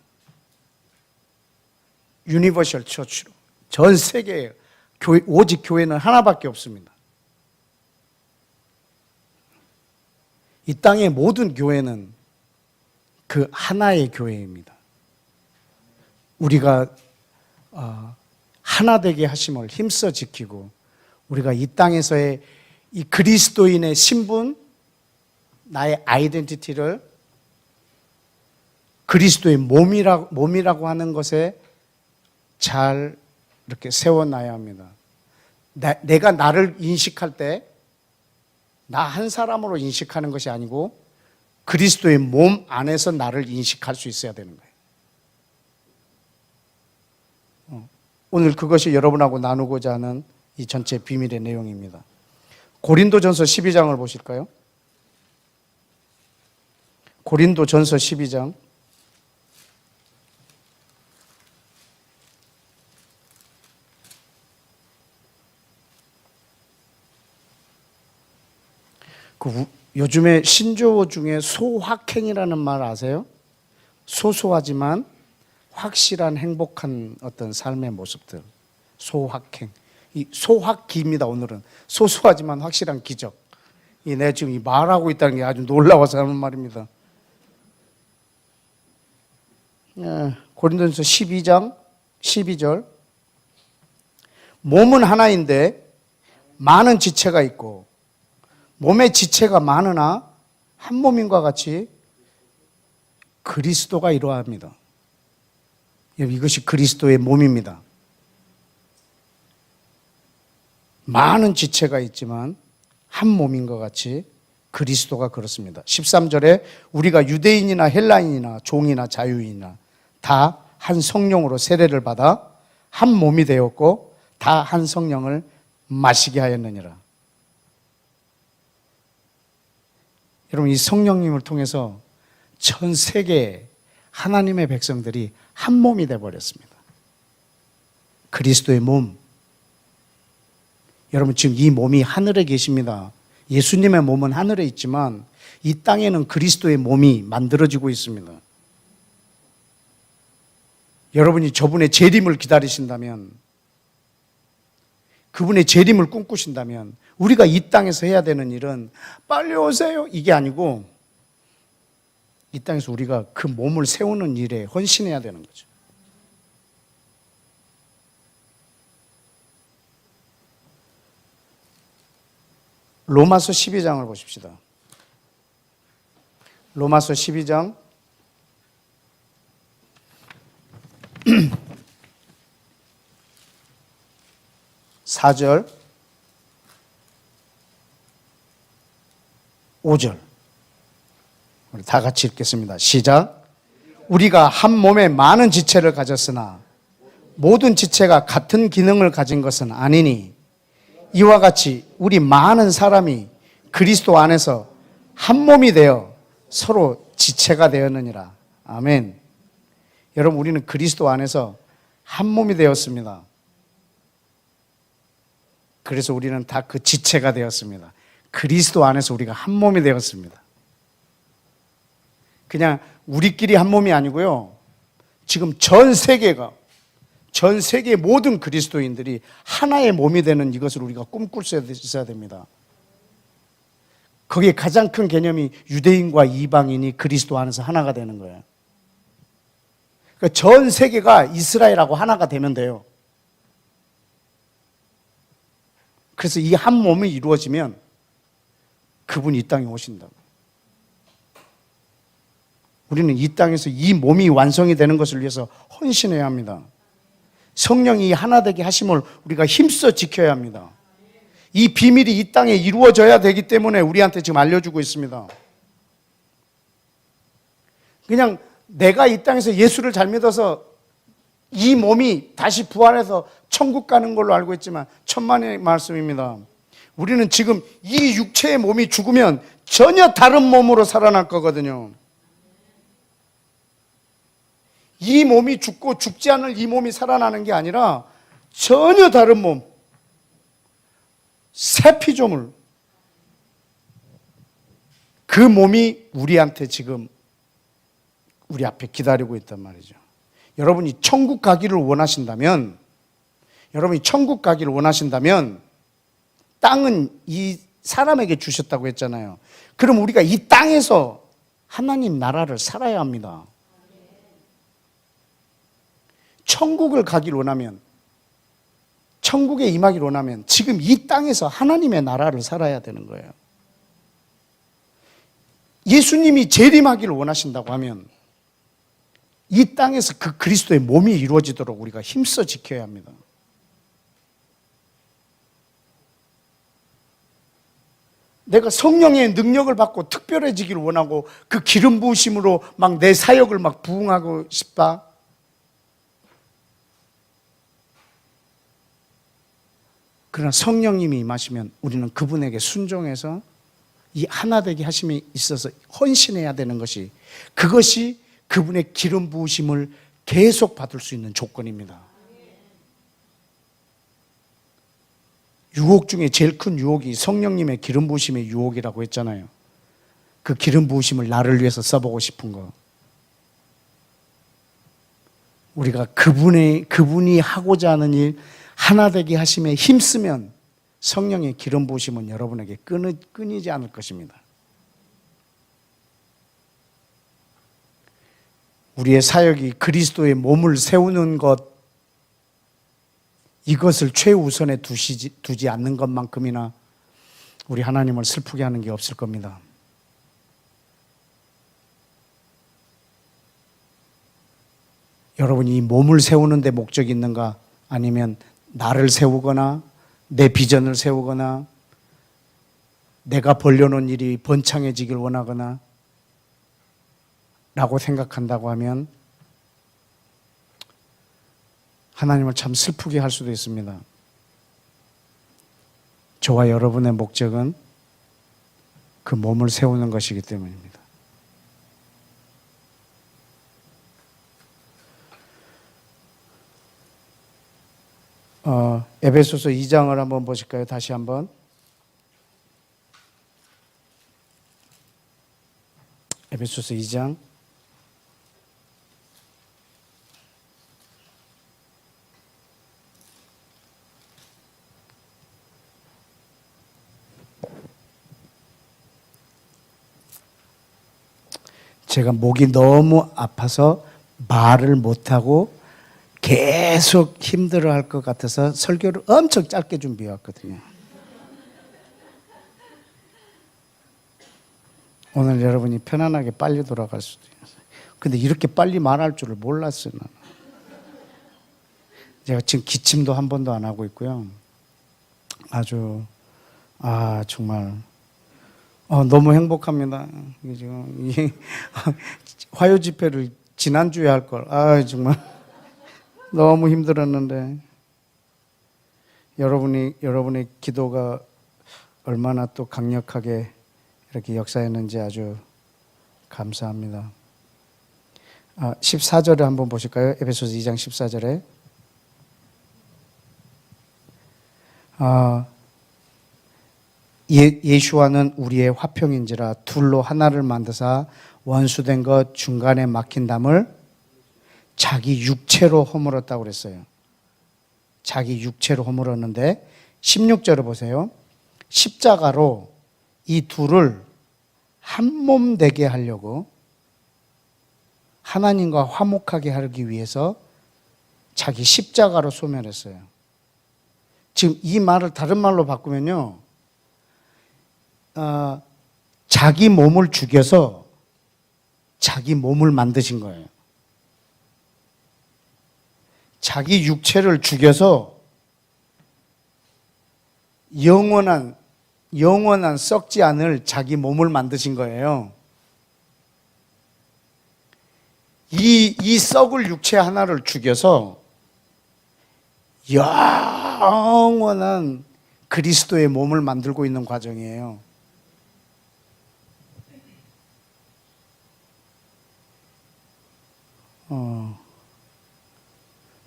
유니버셜 처치로 전 세계에 오직 교회는 하나밖에 없습니다. 이 땅의 모든 교회는 그 하나의 교회입니다. 우리가 하나 되게 하심을 힘써 지키고 우리가 이 땅에서의 이 그리스도인의 신분, 나의 아이덴티티를 그리스도의 몸이라고 하는 것에 잘 이렇게 세워놔야 합니다. 내가 나를 인식할 때 나 한 사람으로 인식하는 것이 아니고 그리스도의 몸 안에서 나를 인식할 수 있어야 되는 거예요. 오늘 그것이 여러분하고 나누고자 하는 이 전체 비밀의 내용입니다. 고린도전서 12장을 보실까요? 고린도전서 12장 요즘에 신조어 중에 소확행이라는 말 아세요? 소소하지만 확실한 행복한 어떤 삶의 모습들. 소확행. 이 소확기입니다, 오늘은. 소소하지만 확실한 기적. 내가 지금 이 말하고 있다는 게 아주 놀라워서 하는 말입니다. 고린도전서 12장 12절. 몸은 하나인데 많은 지체가 있고 몸의 지체가 많으나 한 몸인과 같이 그리스도가 이러합니다. 이것이 그리스도의 몸입니다. 많은 지체가 있지만 한 몸인 것 같이 그리스도가 그렇습니다. 13절에 우리가 유대인이나 헬라인이나 종이나 자유인이나 다 한 성령으로 세례를 받아 한 몸이 되었고 다 한 성령을 마시게 하였느니라. 여러분, 이 성령님을 통해서 전 세계 하나님의 백성들이 한 몸이 되어버렸습니다. 그리스도의 몸. 여러분, 지금 이 몸이 하늘에 계십니다. 예수님의 몸은 하늘에 있지만 이 땅에는 그리스도의 몸이 만들어지고 있습니다. 여러분이 저분의 재림을 기다리신다면, 그분의 재림을 꿈꾸신다면 우리가 이 땅에서 해야 되는 일은 빨리 오세요 이게 아니고 이 땅에서 우리가 그 몸을 세우는 일에 헌신해야 되는 거죠. 로마서 12장을 보십시다. 로마서 12장 4절 5절 우리 다 같이 읽겠습니다. 시작. 우리가 한 몸에 많은 지체를 가졌으나 모든 지체가 같은 기능을 가진 것은 아니니 이와 같이 우리 많은 사람이 그리스도 안에서 한 몸이 되어 서로 지체가 되었느니라. 아멘. 여러분, 우리는 그리스도 안에서 한 몸이 되었습니다. 그래서 우리는 다 그 지체가 되었습니다. 그리스도 안에서 우리가 한 몸이 되었습니다. 그냥 우리끼리 한 몸이 아니고요. 지금 전 세계의 모든 그리스도인들이 하나의 몸이 되는 이것을 우리가 꿈꿀 수 있어야 됩니다. 거기에 가장 큰 개념이 유대인과 이방인이 그리스도 안에서 하나가 되는 거예요. 그러니까 전 세계가 이스라엘하고 하나가 되면 돼요. 그래서 이 한 몸이 이루어지면 그분이 이 땅에 오신다고. 우리는 이 땅에서 이 몸이 완성이 되는 것을 위해서 헌신해야 합니다. 성령이 하나 되게 하심을 우리가 힘써 지켜야 합니다. 이 비밀이 이 땅에 이루어져야 되기 때문에 우리한테 지금 알려주고 있습니다. 그냥 내가 이 땅에서 예수를 잘 믿어서 이 몸이 다시 부활해서 천국 가는 걸로 알고 있지만 천만의 말씀입니다. 우리는 지금 이 육체의 몸이 죽으면 전혀 다른 몸으로 살아날 거거든요. 이 몸이 죽고 죽지 않을 이 몸이 살아나는 게 아니라 전혀 다른 몸, 새 피조물, 그 몸이 우리한테 지금 우리 앞에 기다리고 있단 말이죠. 여러분이 천국 가기를 원하신다면 땅은 이 사람에게 주셨다고 했잖아요. 그럼 우리가 이 땅에서 하나님 나라를 살아야 합니다. 천국을 가기를 원하면, 천국에 임하기를 원하면 지금 이 땅에서 하나님의 나라를 살아야 되는 거예요. 예수님이 재림하기를 원하신다고 하면 이 땅에서 그 그리스도의 몸이 이루어지도록 우리가 힘써 지켜야 합니다. 내가 성령의 능력을 받고 특별해지기를 원하고 그 기름 부으심으로 막 내 사역을 막 부응하고 싶다. 그러나 성령님이 임하시면 우리는 그분에게 순종해서 이 하나 되게 하심에 있어서 헌신해야 되는 것이, 그것이 그분의 기름 부으심을 계속 받을 수 있는 조건입니다. 유혹 중에 제일 큰 유혹이 성령님의 기름 부으심의 유혹이라고 했잖아요. 그 기름 부으심을 나를 위해서 써보고 싶은 거. 우리가 그분이 하고자 하는 일 하나 되게 하심에 힘쓰면 성령의 기름 부으심은 여러분에게 끊이지 않을 것입니다. 우리의 사역이 그리스도의 몸을 세우는 것, 이것을 최우선에 두지 않는 것만큼이나 우리 하나님을 슬프게 하는 게 없을 겁니다. 여러분이 이 몸을 세우는 데 목적이 있는가? 아니면 나를 세우거나 내 비전을 세우거나 내가 벌려놓은 일이 번창해지길 원하거나 라고 생각한다고 하면 하나님을 참 슬프게 할 수도 있습니다. 저와 여러분의 목적은 그 몸을 세우는 것이기 때문입니다. 에베소서 2장을 한번 보실까요? 다시 한번. 에베소서 2장. 제가 목이 너무 아파서 말을 못하고 계속 힘들어할 것 같아서 설교를 엄청 짧게 준비해 왔거든요. 오늘 여러분이 편안하게 빨리 돌아갈 수도 있어요. 근데 이렇게 빨리 말할 줄을 몰랐어요. 나는. 제가 지금 기침도 한 번도 안 하고 있고요. 아주 정말 너무 행복합니다. 지금 화요 집회를 지난주에 할 걸. 정말 너무 힘들었는데 여러분의 기도가 얼마나 또 강력하게 이렇게 역사했는지 아주 감사합니다. 14절에 한번 보실까요? 에베소서 2장 14절에 예수와는 우리의 화평인지라 둘로 하나를 만드사 원수된 것 중간에 막힌 담을 자기 육체로 허물었다고 그랬어요. 자기 육체로 허물었는데 16절을 보세요. 십자가로 이 둘을 한 몸 되게 하려고 하나님과 화목하게 하기 위해서 자기 십자가로 소멸했어요. 지금 이 말을 다른 말로 바꾸면요, 자기 몸을 죽여서 자기 몸을 만드신 거예요. 자기 육체를 죽여서 영원한 썩지 않을 자기 몸을 만드신 거예요. 이 썩을 육체 하나를 죽여서 영원한 그리스도의 몸을 만들고 있는 과정이에요.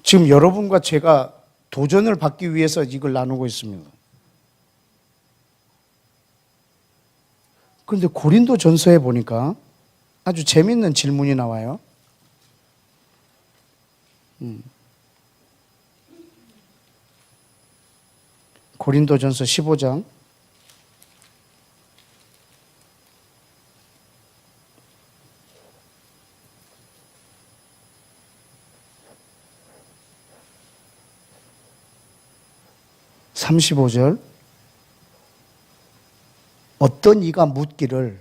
지금 여러분과 제가 도전을 받기 위해서 이걸 나누고 있습니다. 그런데 고린도 전서에 보니까 아주 재미있는 질문이 나와요. 고린도 전서 15장 35절 어떤 이가 묻기를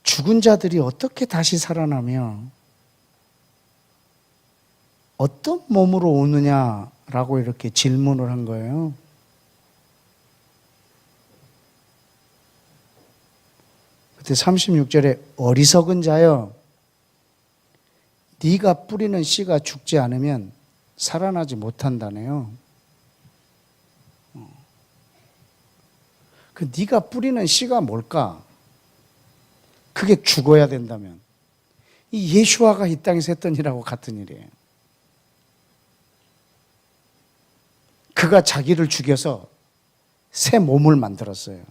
죽은 자들이 어떻게 다시 살아나며 어떤 몸으로 오느냐라고 이렇게 질문을 한 거예요. 그때 36절에 어리석은 자여 네가 뿌리는 씨가 죽지 않으면 살아나지 못한다네요. 그 네가 뿌리는 씨가 뭘까? 그게 죽어야 된다면 이 예수아가 이 땅에서 했던 일하고 같은 일이에요. 그가 자기를 죽여서 새 몸을 만들었어요.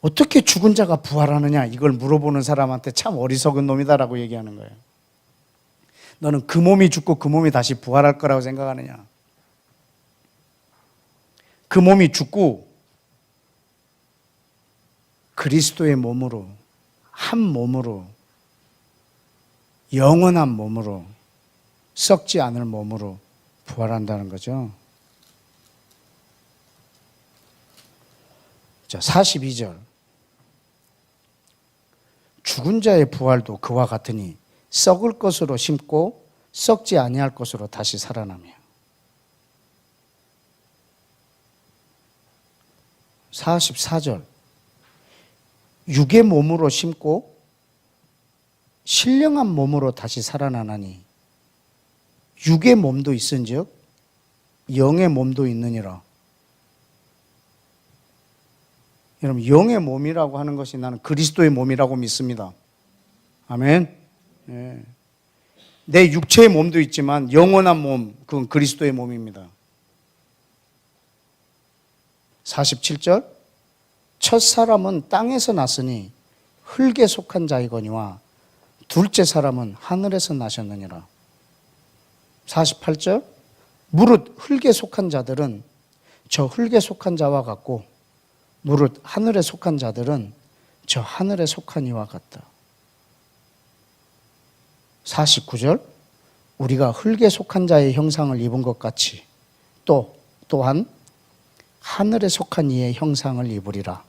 어떻게 죽은 자가 부활하느냐 이걸 물어보는 사람한테 참 어리석은 놈이다라고 얘기하는 거예요. 너는 그 몸이 죽고 그 몸이 다시 부활할 거라고 생각하느냐? 그 몸이 죽고 그리스도의 몸으로, 한 몸으로, 영원한 몸으로, 썩지 않을 몸으로 부활한다는 거죠. 자, 42절. 죽은 자의 부활도 그와 같으니 썩을 것으로 심고 썩지 아니할 것으로 다시 살아나며. 44절. 육의 몸으로 심고 신령한 몸으로 다시 살아나나니 육의 몸도 있은즉 영의 몸도 있느니라. 여러분, 영의 몸이라고 하는 것이 나는 그리스도의 몸이라고 믿습니다. 아멘. 네. 내 육체의 몸도 있지만 영원한 몸, 그건 그리스도의 몸입니다. 47절. 첫 사람은 땅에서 났으니 흙에 속한 자이거니와 둘째 사람은 하늘에서 나셨느니라. 48절. 무릇 흙에 속한 자들은 저 흙에 속한 자와 같고 무릇 하늘에 속한 자들은 저 하늘에 속한 이와 같다. 49절. 우리가 흙에 속한 자의 형상을 입은 것 같이 또한 하늘에 속한 이의 형상을 입으리라.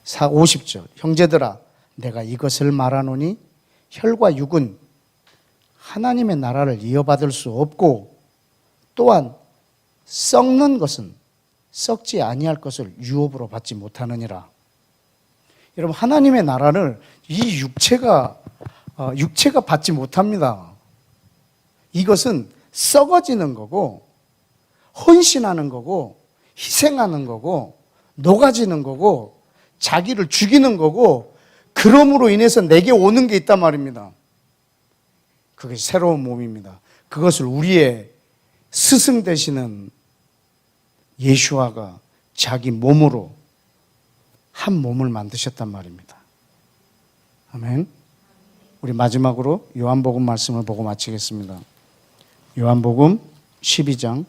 50절. 형제들아, 내가 이것을 말하노니 혈과 육은 하나님의 나라를 이어받을 수 없고 또한 썩는 것은 썩지 아니할 것을 유업으로 받지 못하느니라. 여러분, 하나님의 나라를 이 육체가 받지 못합니다. 이것은 썩어지는 거고 헌신하는 거고 희생하는 거고 녹아지는 거고 자기를 죽이는 거고 그럼으로 인해서 내게 오는 게 있단 말입니다. 그것이 새로운 몸입니다. 그것을 우리의 스승 되시는 예수아가 자기 몸으로 한 몸을 만드셨단 말입니다. 아멘. 우리 마지막으로 요한복음 말씀을 보고 마치겠습니다. 요한복음 12장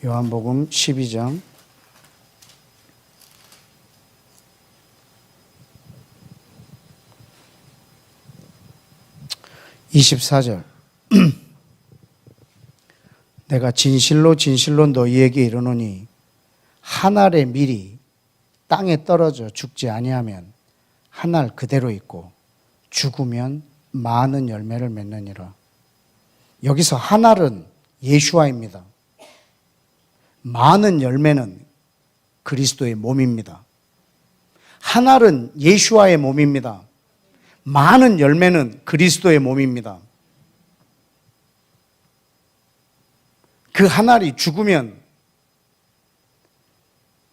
요한복음 12장 24절. 내가 진실로 진실로 너희에게 이르노니 한 알의 밀이 땅에 떨어져 죽지 아니하면 한 알 그대로 있고 죽으면 많은 열매를 맺느니라. 여기서 한 알은 예수아입니다. 많은 열매는 그리스도의 몸입니다. 한 알은 예수아의 몸입니다. 많은 열매는 그리스도의 몸입니다. 그 한 알이 죽으면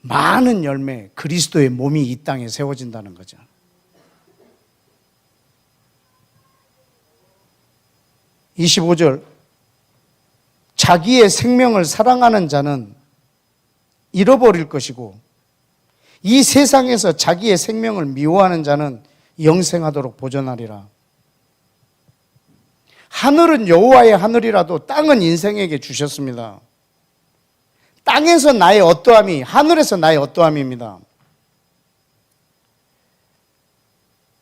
많은 열매, 그리스도의 몸이 이 땅에 세워진다는 거죠. (25절) 자기의 생명을 사랑하는 자는 잃어버릴 것이고 이 세상에서 자기의 생명을 미워하는 자는 영생하도록 보존하리라. 하늘은 여호와의 하늘이라도 땅은 인생에게 주셨습니다. 땅에서 나의 어떠함이 하늘에서 나의 어떠함입니다.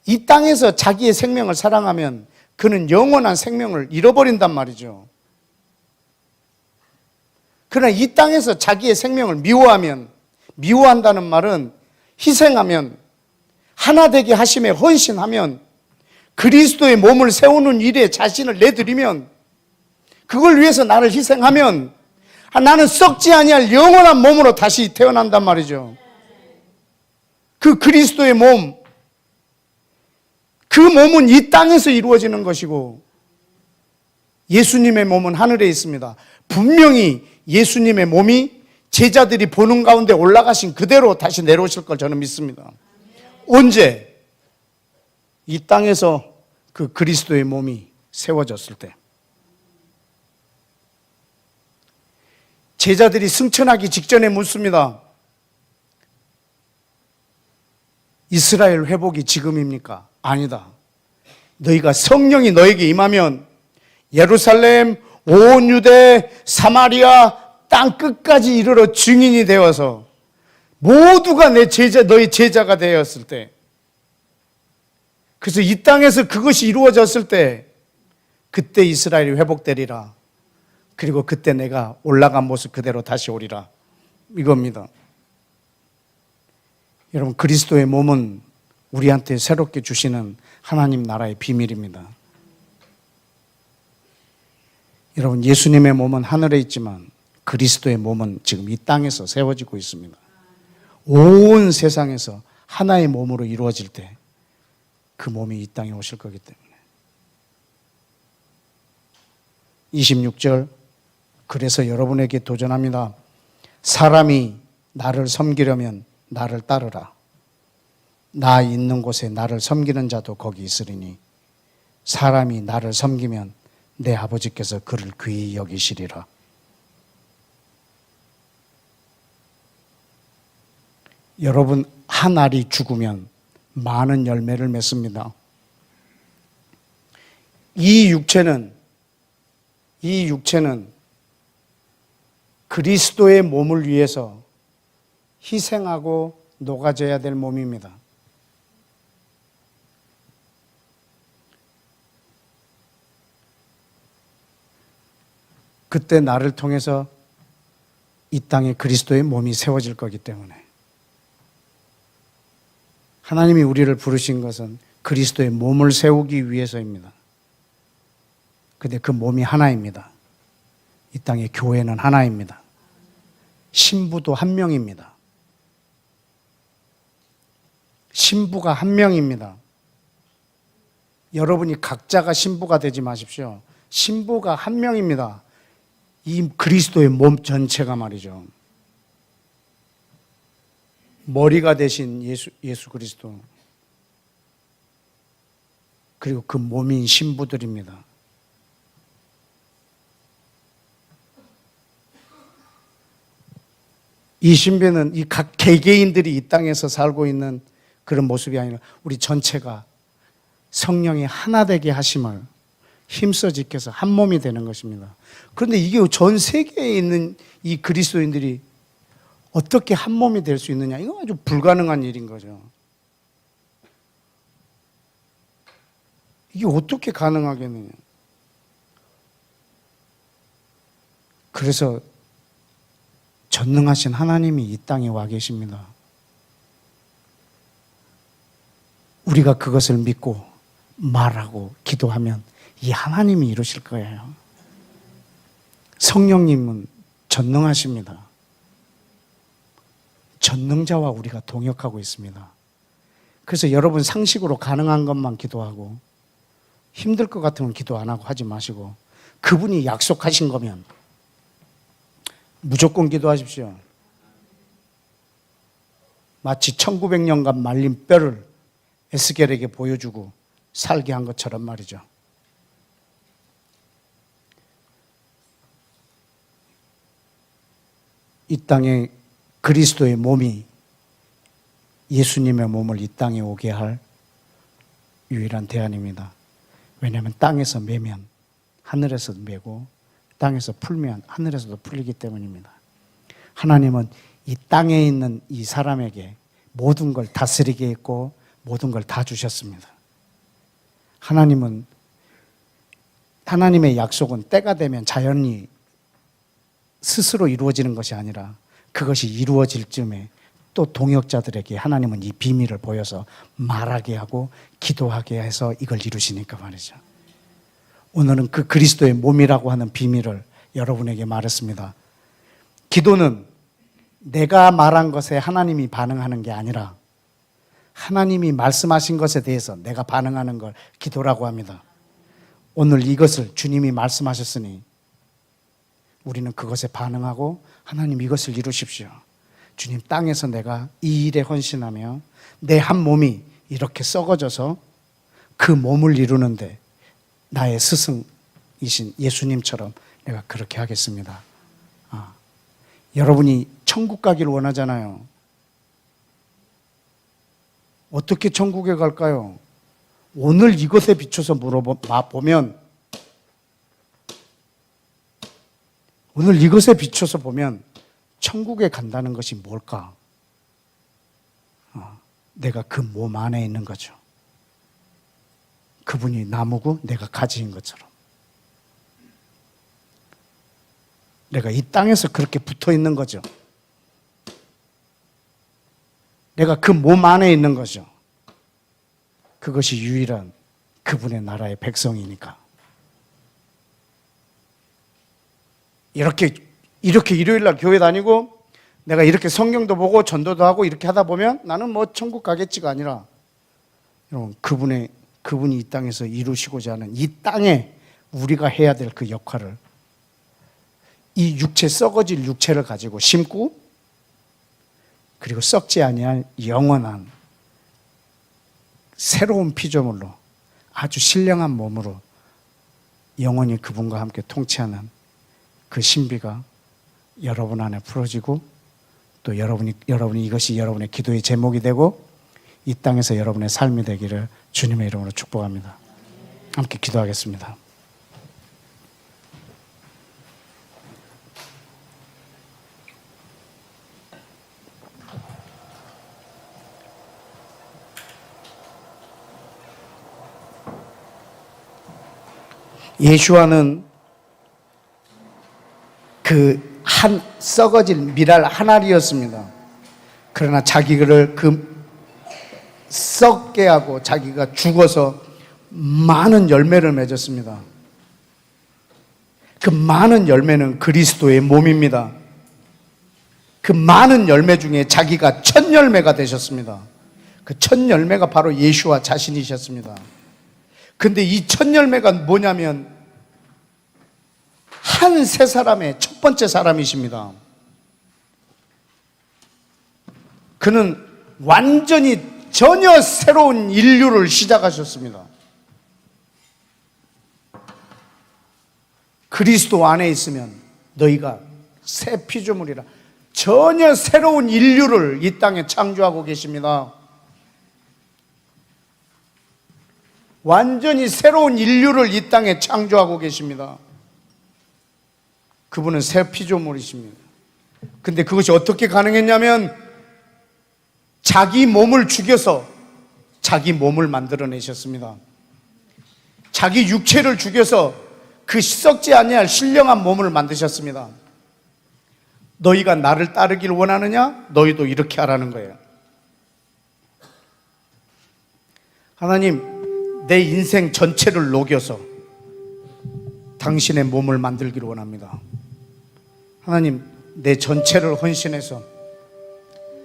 이 땅에서 자기의 생명을 사랑하면 그는 영원한 생명을 잃어버린단 말이죠. 그러나 이 땅에서 자기의 생명을 미워하면, 미워한다는 말은 희생하면, 하나 되게 하심에 헌신하면, 그리스도의 몸을 세우는 일에 자신을 내드리면, 그걸 위해서 나를 희생하면 나는 썩지 아니할 영원한 몸으로 다시 태어난단 말이죠. 그 그리스도의 몸, 그 몸은 이 땅에서 이루어지는 것이고 예수님의 몸은 하늘에 있습니다. 분명히 예수님의 몸이 제자들이 보는 가운데 올라가신 그대로 다시 내려오실 걸 저는 믿습니다. 언제? 이 땅에서 그 그리스도의 몸이 세워졌을 때. 제자들이 승천하기 직전에 묻습니다. 이스라엘 회복이 지금입니까? 아니다. 너희가 성령이 너에게 임하면 예루살렘, 온 유대, 사마리아 땅 끝까지 이르러 증인이 되어서 모두가 내 제자, 너희 제자가 되었을 때, 그래서 이 땅에서 그것이 이루어졌을 때 그때 이스라엘이 회복되리라. 그리고 그때 내가 올라간 모습 그대로 다시 오리라. 이겁니다. 여러분, 그리스도의 몸은 우리한테 새롭게 주시는 하나님 나라의 비밀입니다. 여러분, 예수님의 몸은 하늘에 있지만 그리스도의 몸은 지금 이 땅에서 세워지고 있습니다. 온 세상에서 하나의 몸으로 이루어질 때 그 몸이 이 땅에 오실 거기 때문에. 26절, 그래서 여러분에게 도전합니다. 사람이 나를 섬기려면 나를 따르라. 나 있는 곳에 나를 섬기는 자도 거기 있으리니 사람이 나를 섬기면 내 아버지께서 그를 귀히 여기시리라. 여러분, 한 알이 죽으면 많은 열매를 맺습니다. 이 육체는 그리스도의 몸을 위해서 희생하고 녹아져야 될 몸입니다. 그때 나를 통해서 이 땅에 그리스도의 몸이 세워질 거기 때문에. 하나님이 우리를 부르신 것은 그리스도의 몸을 세우기 위해서입니다. 근데 그 몸이 하나입니다. 이 땅의 교회는 하나입니다. 신부도 한 명입니다. 신부가 한 명입니다. 여러분이 각자가 신부가 되지 마십시오. 신부가 한 명입니다. 이 그리스도의 몸 전체가 말이죠. 머리가 되신 예수 그리스도, 그리고 그 몸인 신부들입니다. 이 신비는 이 각 개개인들이 이 땅에서 살고 있는 그런 모습이 아니라 우리 전체가 성령이 하나 되게 하심을 힘써 지켜서 한 몸이 되는 것입니다. 그런데 이게 전 세계에 있는 이 그리스도인들이 어떻게 한 몸이 될 수 있느냐? 이건 아주 불가능한 일인 거죠. 이게 어떻게 가능하겠느냐? 그래서 전능하신 하나님이 이 땅에 와 계십니다. 우리가 그것을 믿고 말하고 기도하면 이 하나님이 이루실 거예요. 성령님은 전능하십니다. 전능자와 우리가 동역하고 있습니다. 그래서 여러분 상식으로 가능한 것만 기도하고 힘들 것 같으면 기도 안 하고 하지 마시고 그분이 약속하신 거면 무조건 기도하십시오. 마치 1900년간 말린 뼈를 에스겔에게 보여주고 살게 한 것처럼 말이죠. 이 땅에 그리스도의 몸이 예수님의 몸을 이 땅에 오게 할 유일한 대안입니다. 왜냐하면 땅에서 매면 하늘에서도 매고 땅에서 풀면 하늘에서도 풀리기 때문입니다. 하나님은 이 땅에 있는 이 사람에게 모든 걸 다스리게 했고 모든 걸 다 주셨습니다. 하나님의 약속은 때가 되면 자연히 스스로 이루어지는 것이 아니라 그것이 이루어질 즈음에 또 동역자들에게 하나님은 이 비밀을 보여서 말하게 하고 기도하게 해서 이걸 이루시니까 말이죠. 오늘은 그 그리스도의 몸이라고 하는 비밀을 여러분에게 말했습니다. 기도는 내가 말한 것에 하나님이 반응하는 게 아니라 하나님이 말씀하신 것에 대해서 내가 반응하는 걸 기도라고 합니다. 오늘 이것을 주님이 말씀하셨으니 우리는 그것에 반응하고 하나님 이것을 이루십시오. 주님 땅에서 내가 이 일에 헌신하며 내 한 몸이 이렇게 썩어져서 그 몸을 이루는데 나의 스승이신 예수님처럼 내가 그렇게 하겠습니다. 여러분이 천국 가기를 원하잖아요. 어떻게 천국에 갈까요? 오늘 이것에 비춰서 물어보면, 오늘 이것에 비춰서 보면 천국에 간다는 것이 뭘까? 내가 그 몸 안에 있는 거죠. 그분이 나무고 내가 가지인 것처럼. 내가 이 땅에서 그렇게 붙어 있는 거죠. 내가 그 몸 안에 있는 거죠. 그것이 유일한 그분의 나라의 백성이니까. 이렇게 일요일 날 교회 다니고 내가 이렇게 성경도 보고 전도도 하고 이렇게 하다 보면 나는 뭐 천국 가겠지가 아니라, 여러분, 그분이 이 땅에서 이루시고자 하는 이 땅에 우리가 해야 될 그 역할을 이 육체, 썩어질 육체를 가지고 심고, 그리고 썩지 아니할 영원한 새로운 피조물로 아주 신령한 몸으로 영원히 그분과 함께 통치하는 그 신비가 여러분 안에 풀어지고, 또 여러분이 이것이 여러분의 기도의 제목이 되고 이 땅에서 여러분의 삶이 되기를 주님의 이름으로 축복합니다. 함께 기도하겠습니다. 예수와는 그 한 썩어질 미랄 한 알이었습니다. 그러나 자기를 그 썩게 하고 자기가 죽어서 많은 열매를 맺었습니다. 그 많은 열매는 그리스도의 몸입니다. 그 많은 열매 중에 자기가 첫 열매가 되셨습니다. 그 첫 열매가 바로 예수와 자신이셨습니다. 근데 이 첫 열매가 뭐냐면 한 세 사람의 첫 번째 사람이십니다. 그는 완전히 전혀 새로운 인류를 시작하셨습니다. 그리스도 안에 있으면 너희가 새 피조물이라, 전혀 새로운 인류를 이 땅에 창조하고 계십니다. 완전히 새로운 인류를 이 땅에 창조하고 계십니다. 그분은 새 피조물이십니다. 근데 그것이 어떻게 가능했냐면 자기 몸을 죽여서 자기 몸을 만들어내셨습니다. 자기 육체를 죽여서 그 썩지 아니할 신령한 몸을 만드셨습니다. 너희가 나를 따르기를 원하느냐? 너희도 이렇게 하라는 거예요. 하나님, 내 인생 전체를 녹여서 당신의 몸을 만들기를 원합니다. 하나님, 내 전체를 헌신해서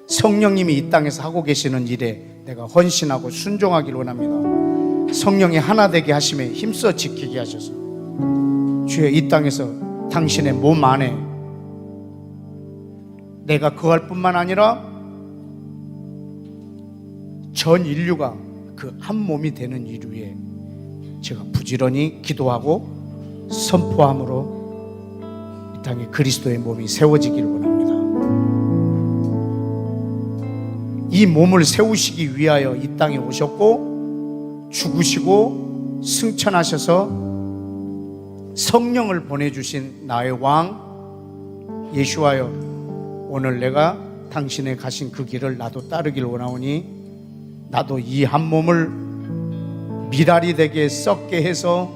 성령님이 이 땅에서 하고 계시는 일에 내가 헌신하고 순종하기를 원합니다. 성령이 하나 되게 하심에 힘써 지키게 하셔서 주여, 이 땅에서 당신의 몸 안에 내가 거할 뿐만 아니라 전 인류가 그 한 몸이 되는 일 위에 제가 부지런히 기도하고 선포함으로 이 땅에 그리스도의 몸이 세워지기를 원합니다. 이 몸을 세우시기 위하여 이 땅에 오셨고 죽으시고 승천하셔서 성령을 보내주신 나의 왕 예수와여, 오늘 내가 당신의 가신 그 길을 나도 따르길 원하오니 나도 이 한 몸을 미랄이 되게 썩게 해서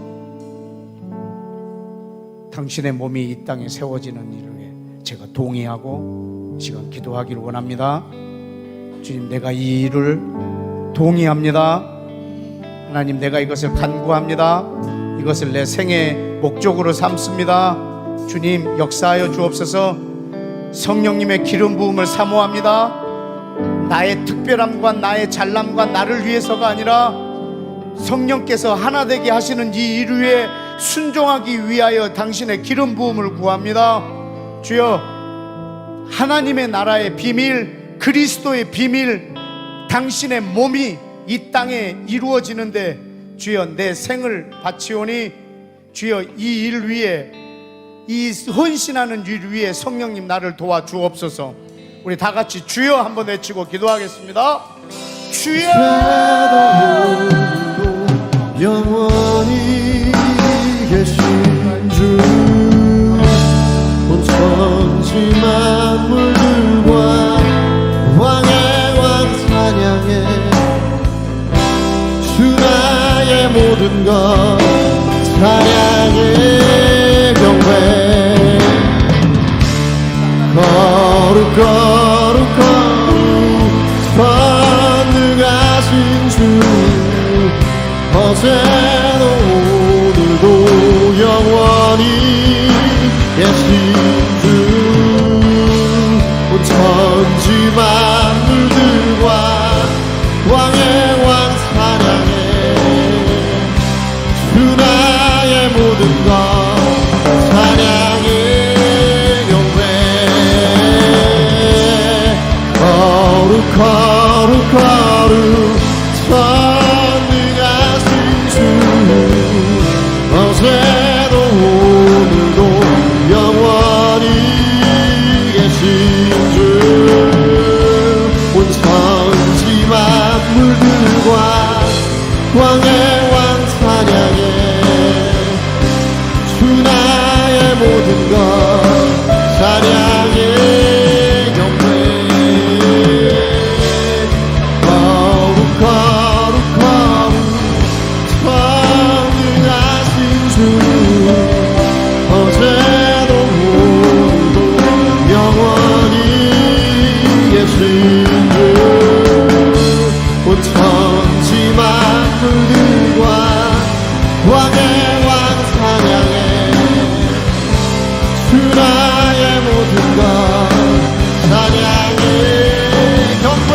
당신의 몸이 이 땅에 세워지는 일을 위해 제가 동의하고 이 시간 기도하기를 원합니다. 주님, 내가 이 일을 동의합니다. 하나님, 내가 이것을 간구합니다. 이것을 내 생의 목적으로 삼습니다. 주님, 역사하여 주옵소서. 성령님의 기름 부음을 사모합니다. 나의 특별함과 나의 잘남과 나를 위해서가 아니라 성령께서 하나 되게 하시는 이 일 위에 순종하기 위하여 당신의 기름 부음을 구합니다. 주여, 하나님의 나라의 비밀, 그리스도의 비밀, 당신의 몸이 이 땅에 이루어지는데 주여 내 생을 바치오니 주여 이 일 위에, 이 헌신하는 일 위에 성령님 나를 도와주옵소서. 우리 다 같이 주여 한번 외치고 기도하겠습니다. 주여. 영원히 계신 주, 온 천지 만물들과 왕의 왕 찬양해. 주 나의 모든 것 찬양해. 경배 거룩 거룩 거룩 전능하신 주, 어제도 오늘도 영원히 계신 주, 온 천지 만물들과 왕의 왕 찬양해. 주 나의 모든 것 찬양해. 경배 거룩 거룩 거룩 전능하신 주, 어제도 오늘도 영원히 계신 주, 온 천지 만물들과 왕의 왕 찬양해. 주 나의 모든 것 찬양해. 온 천지 만물들과 왕의 왕 찬양해. 주 나의 모든 것 찬양해. 경배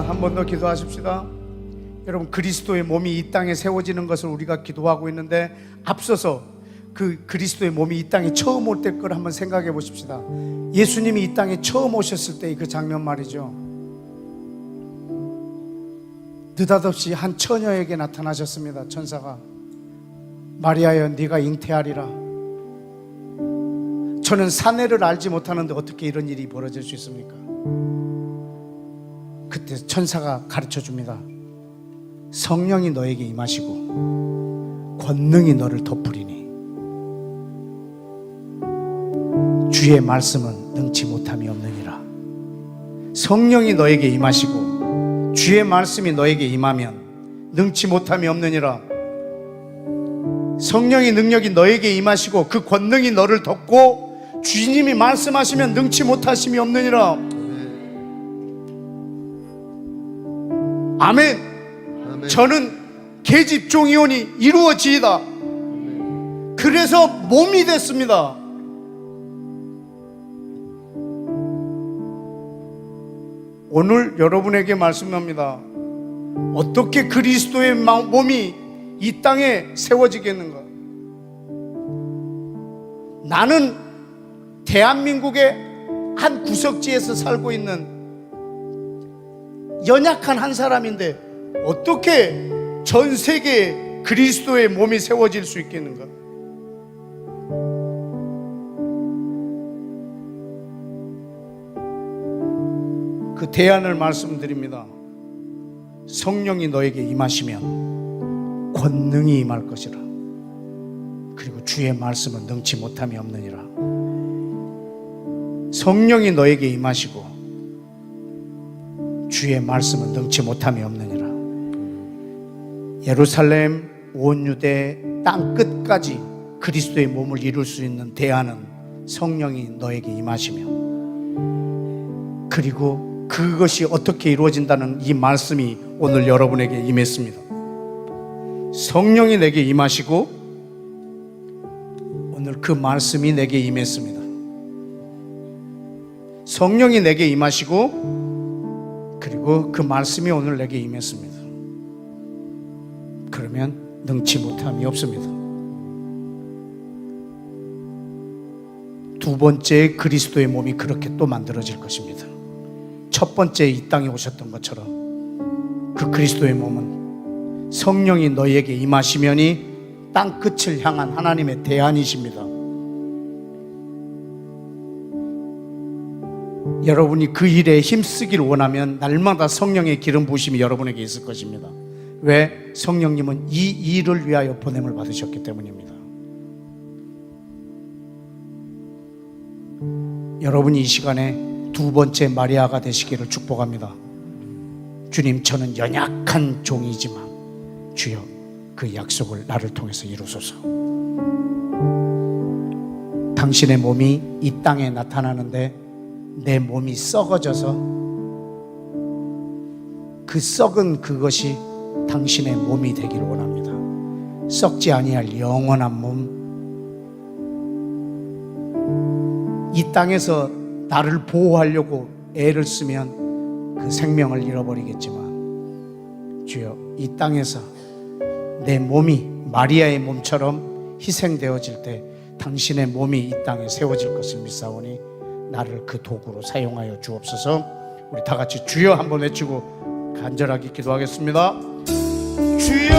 한 번 더 기도하십시다. 여러분, 그리스도의 몸이 이 땅에 세워지는 것을 우리가 기도하고 있는데, 앞서서 그 그리스도의 몸이 이 땅에 처음 올 때 걸 한번 생각해 보십시다. 예수님이 이 땅에 처음 오셨을 때의 그 장면 말이죠. 느닷없이 한 처녀에게 나타나셨습니다. 천사가 마리아여 네가 잉태하리라. 저는 사내를 알지 못하는데 어떻게 이런 일이 벌어질 수 있습니까? 그때 천사가 가르쳐 줍니다. 성령이 너에게 임하시고 권능이 너를 덮으리니 주의 말씀은 능치 못함이 없느니라. 성령이 너에게 임하시고 주의 말씀이 너에게 임하면 능치 못함이 없느니라. 성령의 능력이 너에게 임하시고 그 권능이 너를 덮고 주님이 말씀하시면 능치 못하심이 없느니라. 아멘. 아멘. 저는 계집 종이오니 이루어지이다. 그래서 몸이 됐습니다. 오늘 여러분에게 말씀합니다. 어떻게 그리스도의 몸이 이 땅에 세워지겠는가? 나는 대한민국의 한 구석지에서 살고 있는 연약한 한 사람인데 어떻게 전 세계에 그리스도의 몸이 세워질 수 있겠는가? 그 대안을 말씀드립니다. 성령이 너에게 임하시면 권능이 임할 것이라. 그리고 주의 말씀은 능치 못함이 없느니라. 성령이 너에게 임하시고 주의 말씀은 능치 못함이 없느니라. 예루살렘 온 유대 땅 끝까지 그리스도의 몸을 이룰 수 있는 대안은 성령이 너에게 임하시며, 그리고 그것이 어떻게 이루어진다는 이 말씀이 오늘 여러분에게 임했습니다. 성령이 내게 임하시고 오늘 그 말씀이 내게 임했습니다. 성령이 내게 임하시고 그리고 그 말씀이 오늘 내게 임했습니다. 그러면 능치 못함이 없습니다. 두 번째 그리스도의 몸이 그렇게 또 만들어질 것입니다. 첫 번째 이 땅에 오셨던 것처럼 그 그리스도의 몸은 성령이 너희에게 임하시면이 땅 끝을 향한 하나님의 대안이십니다. 여러분이 그 일에 힘쓰길 원하면 날마다 성령의 기름 부으심이 여러분에게 있을 것입니다. 왜? 성령님은 이 일을 위하여 보냄을 받으셨기 때문입니다. 여러분이 이 시간에 두 번째 마리아가 되시기를 축복합니다. 주님, 저는 연약한 종이지만 주여 그 약속을 나를 통해서 이루소서. 당신의 몸이 이 땅에 나타나는데 내 몸이 썩어져서 그 썩은 그것이 당신의 몸이 되기를 원합니다. 썩지 아니할 영원한 몸, 이 땅에서 나를 보호하려고 애를 쓰면 그 생명을 잃어버리겠지만 주여, 이 땅에서 내 몸이 마리아의 몸처럼 희생되어질 때 당신의 몸이 이 땅에 세워질 것을 믿사오니 나를 그 도구로 사용하여 주옵소서. 우리 다 같이 주여 한번 외치고 간절하게 기도하겠습니다. 주여! 주의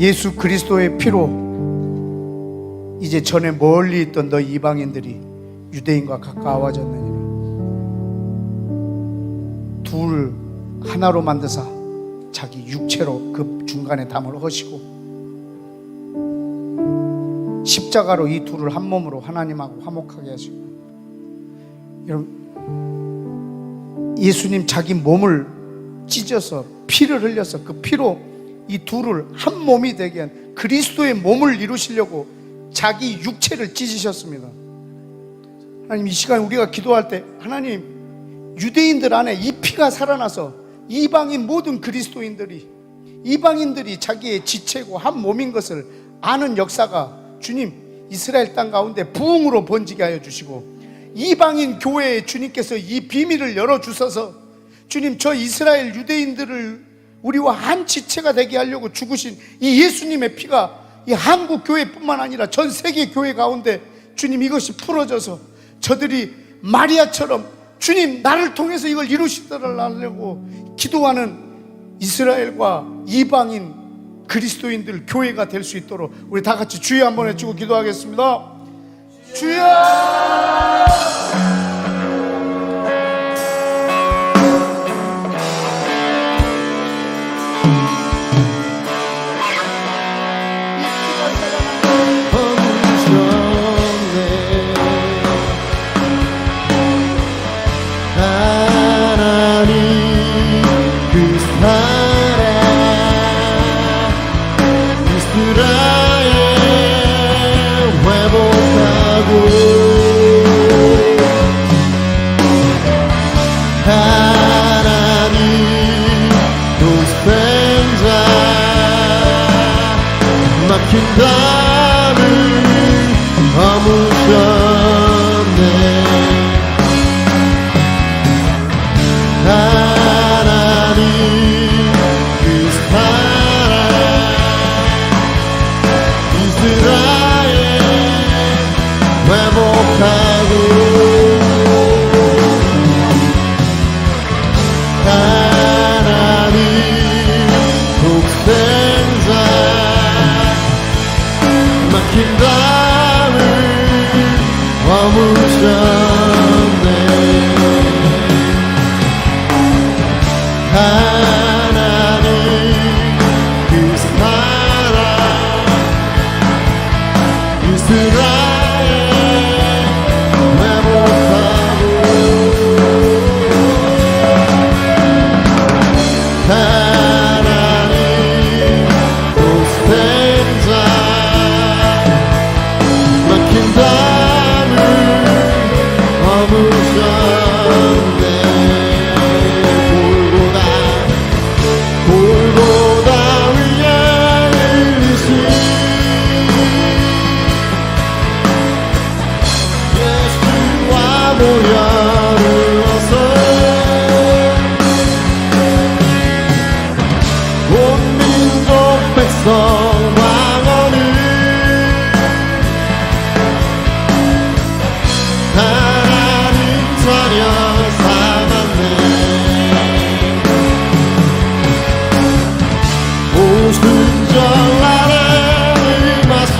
예수 그리스도의 피로 이제 전에 멀리 있던 너 이방인들이 유대인과 가까워졌느니라. 둘 하나로 만드사 자기 육체로 그 중간에 담을 허시고 십자가로 이 둘을 한 몸으로 하나님하고 화목하게 하시고. 여러분, 예수님 자기 몸을 찢어서 피를 흘려서 그 피로 이 둘을 한 몸이 되게 한 그리스도의 몸을 이루시려고 자기 육체를 찢으셨습니다. 하나님, 이 시간 우리가 기도할 때 하나님, 유대인들 안에 이 피가 살아나서 이방인 모든 그리스도인들이, 이방인들이 자기의 지체고 한 몸인 것을 아는 역사가 주님 이스라엘 땅 가운데 부흥으로 번지게 하여 주시고, 이방인 교회에 주님께서 이 비밀을 열어주셔서 주님 저 이스라엘 유대인들을 우리와 한 지체가 되게 하려고 죽으신 이 예수님의 피가 이 한국 교회뿐만 아니라 전 세계 교회 가운데 주님 이것이 풀어져서 저들이 마리아처럼 주님 나를 통해서 이걸 이루시더라고 기도하는 이스라엘과 이방인 그리스도인들 교회가 될 수 있도록 우리 다 같이 주여 한번 외치고 기도하겠습니다. 주여! 막힌 담을 허무셨네. 하나님 그 사랑 이스라엘 회복하고 하나님 독생자 막힌 담을 허무셨네. 하나님 그 사랑 이스라엘 회복하고 하나님 독생자 막힌 담을 허무셨네. 골고다 위에 흘리신 예수와 모여들어서 온 민족 백성 왕언을 하나님 자녀 삼았네. 오순절 날에 임하신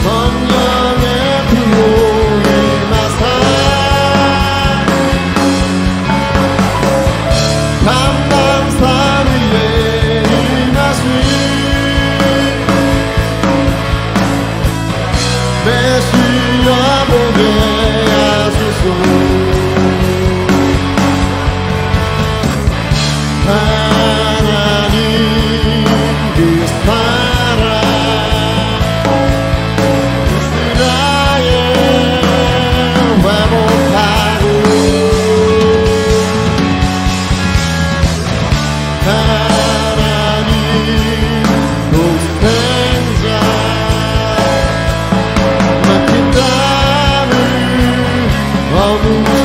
성령의 불로 임하사 감람산 위에 임하신 메시아 보게 하소서. 하나님 그 사랑 이스라엘 회복하고 하나님 독생자 막힌 담을 허무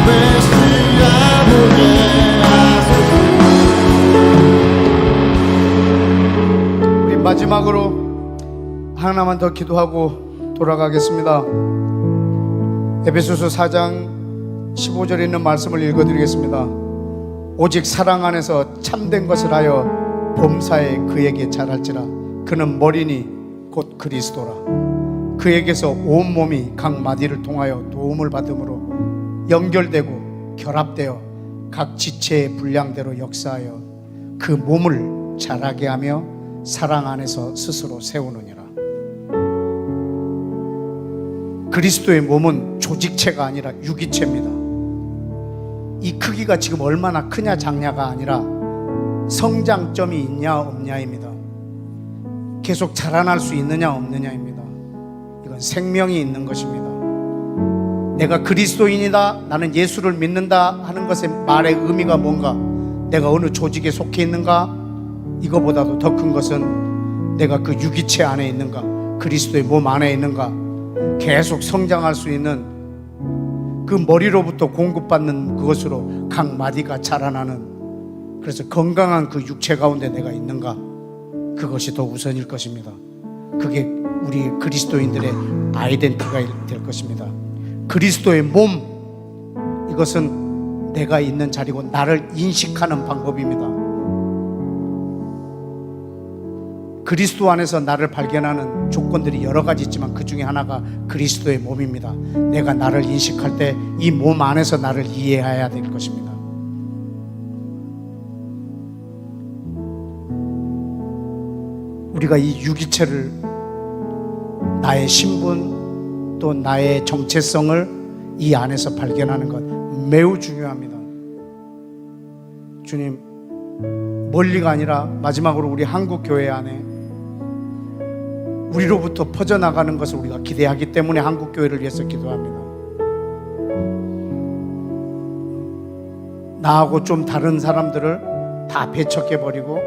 메시아 보게 하소서. 우리 마지막으로 하나만 더 기도하고 돌아가겠습니다. 에베소서 4장 15절에 있는 말씀을 읽어드리겠습니다. 오직 사랑 안에서 참된 것을 하여 범사에 그에게 잘할지라. 그는 머리니 곧 그리스도라. 그에게서 온 몸이 각 마디를 통하여 도움을 받음으로 연결되고 결합되어 각 지체의 분량대로 역사하여 그 몸을 자라게 하며 사랑 안에서 스스로 세우느니라. 그리스도의 몸은 조직체가 아니라 유기체입니다. 이 크기가 지금 얼마나 크냐 작냐가 아니라 성장점이 있냐 없냐입니다. 계속 자라날 수 있느냐 없느냐입니다. 이건 생명이 있는 것입니다. 내가 그리스도인이다, 나는 예수를 믿는다 하는 것의 말의 의미가 뭔가, 내가 어느 조직에 속해 있는가, 이거보다도 더 큰 것은 내가 그 유기체 안에 있는가, 그리스도의 몸 안에 있는가, 계속 성장할 수 있는 그 머리로부터 공급받는 그것으로 각 마디가 자라나는, 그래서 건강한 그 육체 가운데 내가 있는가, 그것이 더 우선일 것입니다. 그게 우리 그리스도인들의 아이덴티티가 될 것입니다. 그리스도의 몸, 이것은 내가 있는 자리고 나를 인식하는 방법입니다. 그리스도 안에서 나를 발견하는 조건들이 여러 가지 있지만 그 중에 하나가 그리스도의 몸입니다. 내가 나를 인식할 때 이 몸 안에서 나를 이해해야 될 것입니다. 우리가 이 유기체를, 나의 신분 또 나의 정체성을 이 안에서 발견하는 것 매우 중요합니다. 주님, 멀리가 아니라 마지막으로 우리 한국 교회 안에 우리로부터 퍼져나가는 것을 우리가 기대하기 때문에 한국 교회를 위해서 기도합니다. 나하고 좀 다른 사람들을 다 배척해버리고,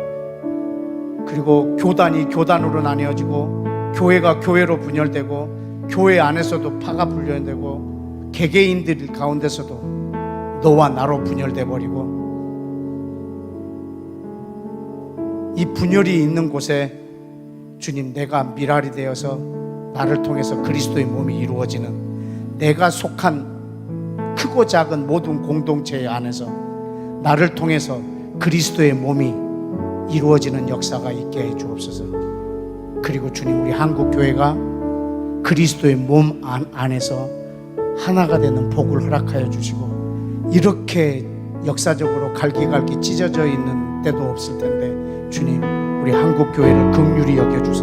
그리고 교단이 교단으로 나뉘어지고, 교회가 교회로 분열되고, 교회 안에서도 파가 분열되고, 개개인들 가운데서도 너와 나로 분열돼 버리고, 이 분열이 있는 곳에 주님, 내가 미랄이 되어서 나를 통해서 그리스도의 몸이 이루어지는, 내가 속한 크고 작은 모든 공동체 안에서 나를 통해서 그리스도의 몸이 이루어지는 역사가 있게 해 주옵소서. 그리고 주님, 우리 한국 교회가 그리스도의 몸 안에서 하나가 되는 복을 허락하여 주시고, 이렇게 역사적으로 갈기갈기 찢어져 있는 때도 없을 텐데 주님, 우리 한국 교회를 긍휼히 여겨주사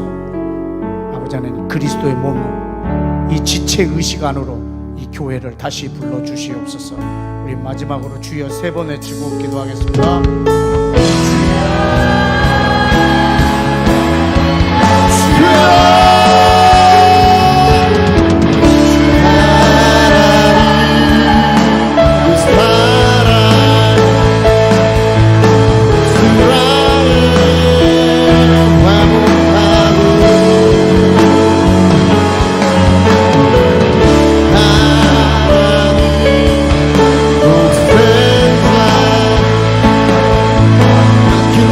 아버지 하나님, 그리스도의 몸을 이 지체 의식 안으로 이 교회를 다시 불러주시옵소서. 우리 마지막으로 주여 세 번 외치고 기도하겠습니다.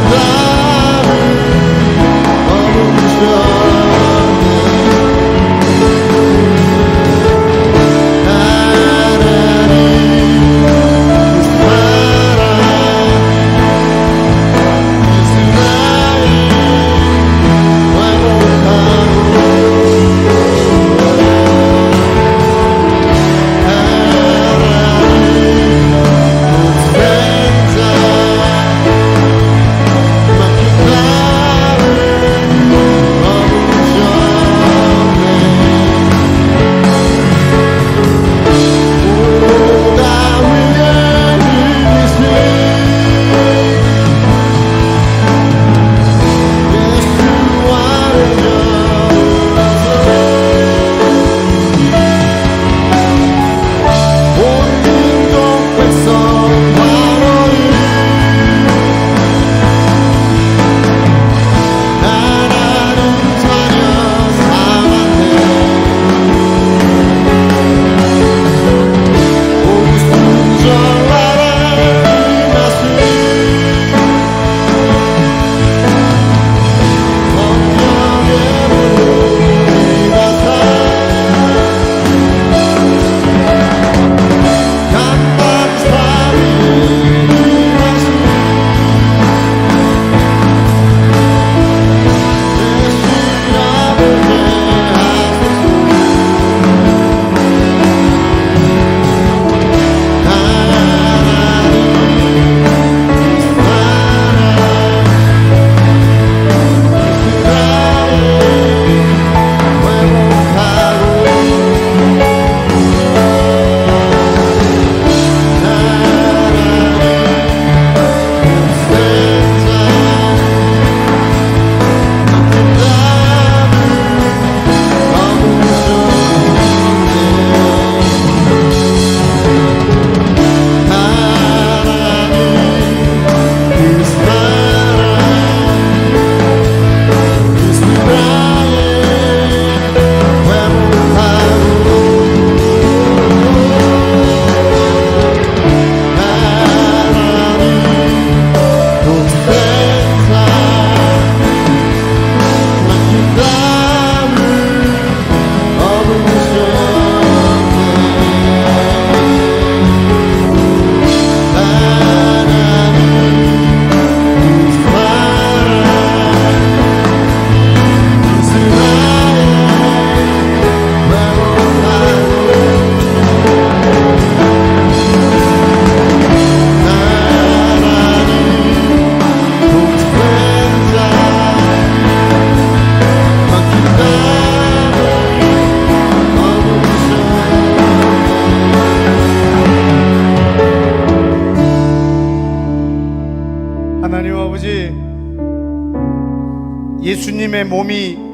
Can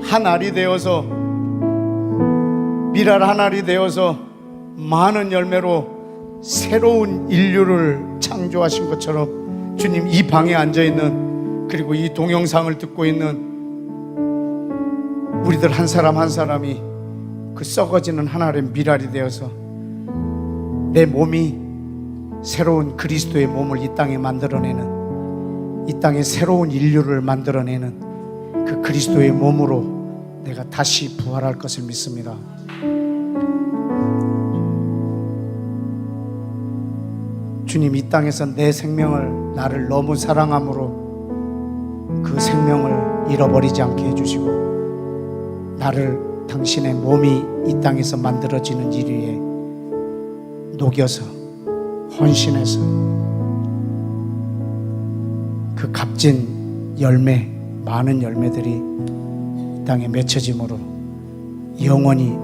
한 알이 되어서 밀알 한 알이 되어서 많은 열매로 새로운 인류를 창조하신 것처럼 주님, 이 방에 앉아 있는, 그리고 이 동영상을 듣고 있는 우리들 한 사람 한 사람이 그 썩어지는 한 알의 밀알이 되어서 내 몸이 새로운 그리스도의 몸을 이 땅에 만들어내는, 이 땅에 새로운 인류를 만들어내는 그 그리스도의 몸으로 내가 다시 부활할 것을 믿습니다. 주님, 이 땅에서 내 생명을, 나를 너무 사랑함으로 그 생명을 잃어버리지 않게 해주시고, 나를 당신의 몸이 이 땅에서 만들어지는 인류에 녹여서 헌신해서 그 값진 열매, 많은 열매들이 이 땅에 맺혀짐으로 영원히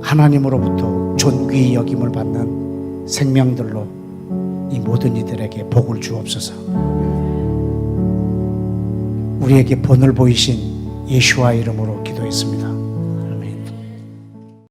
하나님으로부터 존귀히 여김을 받는 생명들로 이 모든 이들에게 복을 주옵소서. 우리에게 본을 보이신 예수와 이름으로 기도했습니다.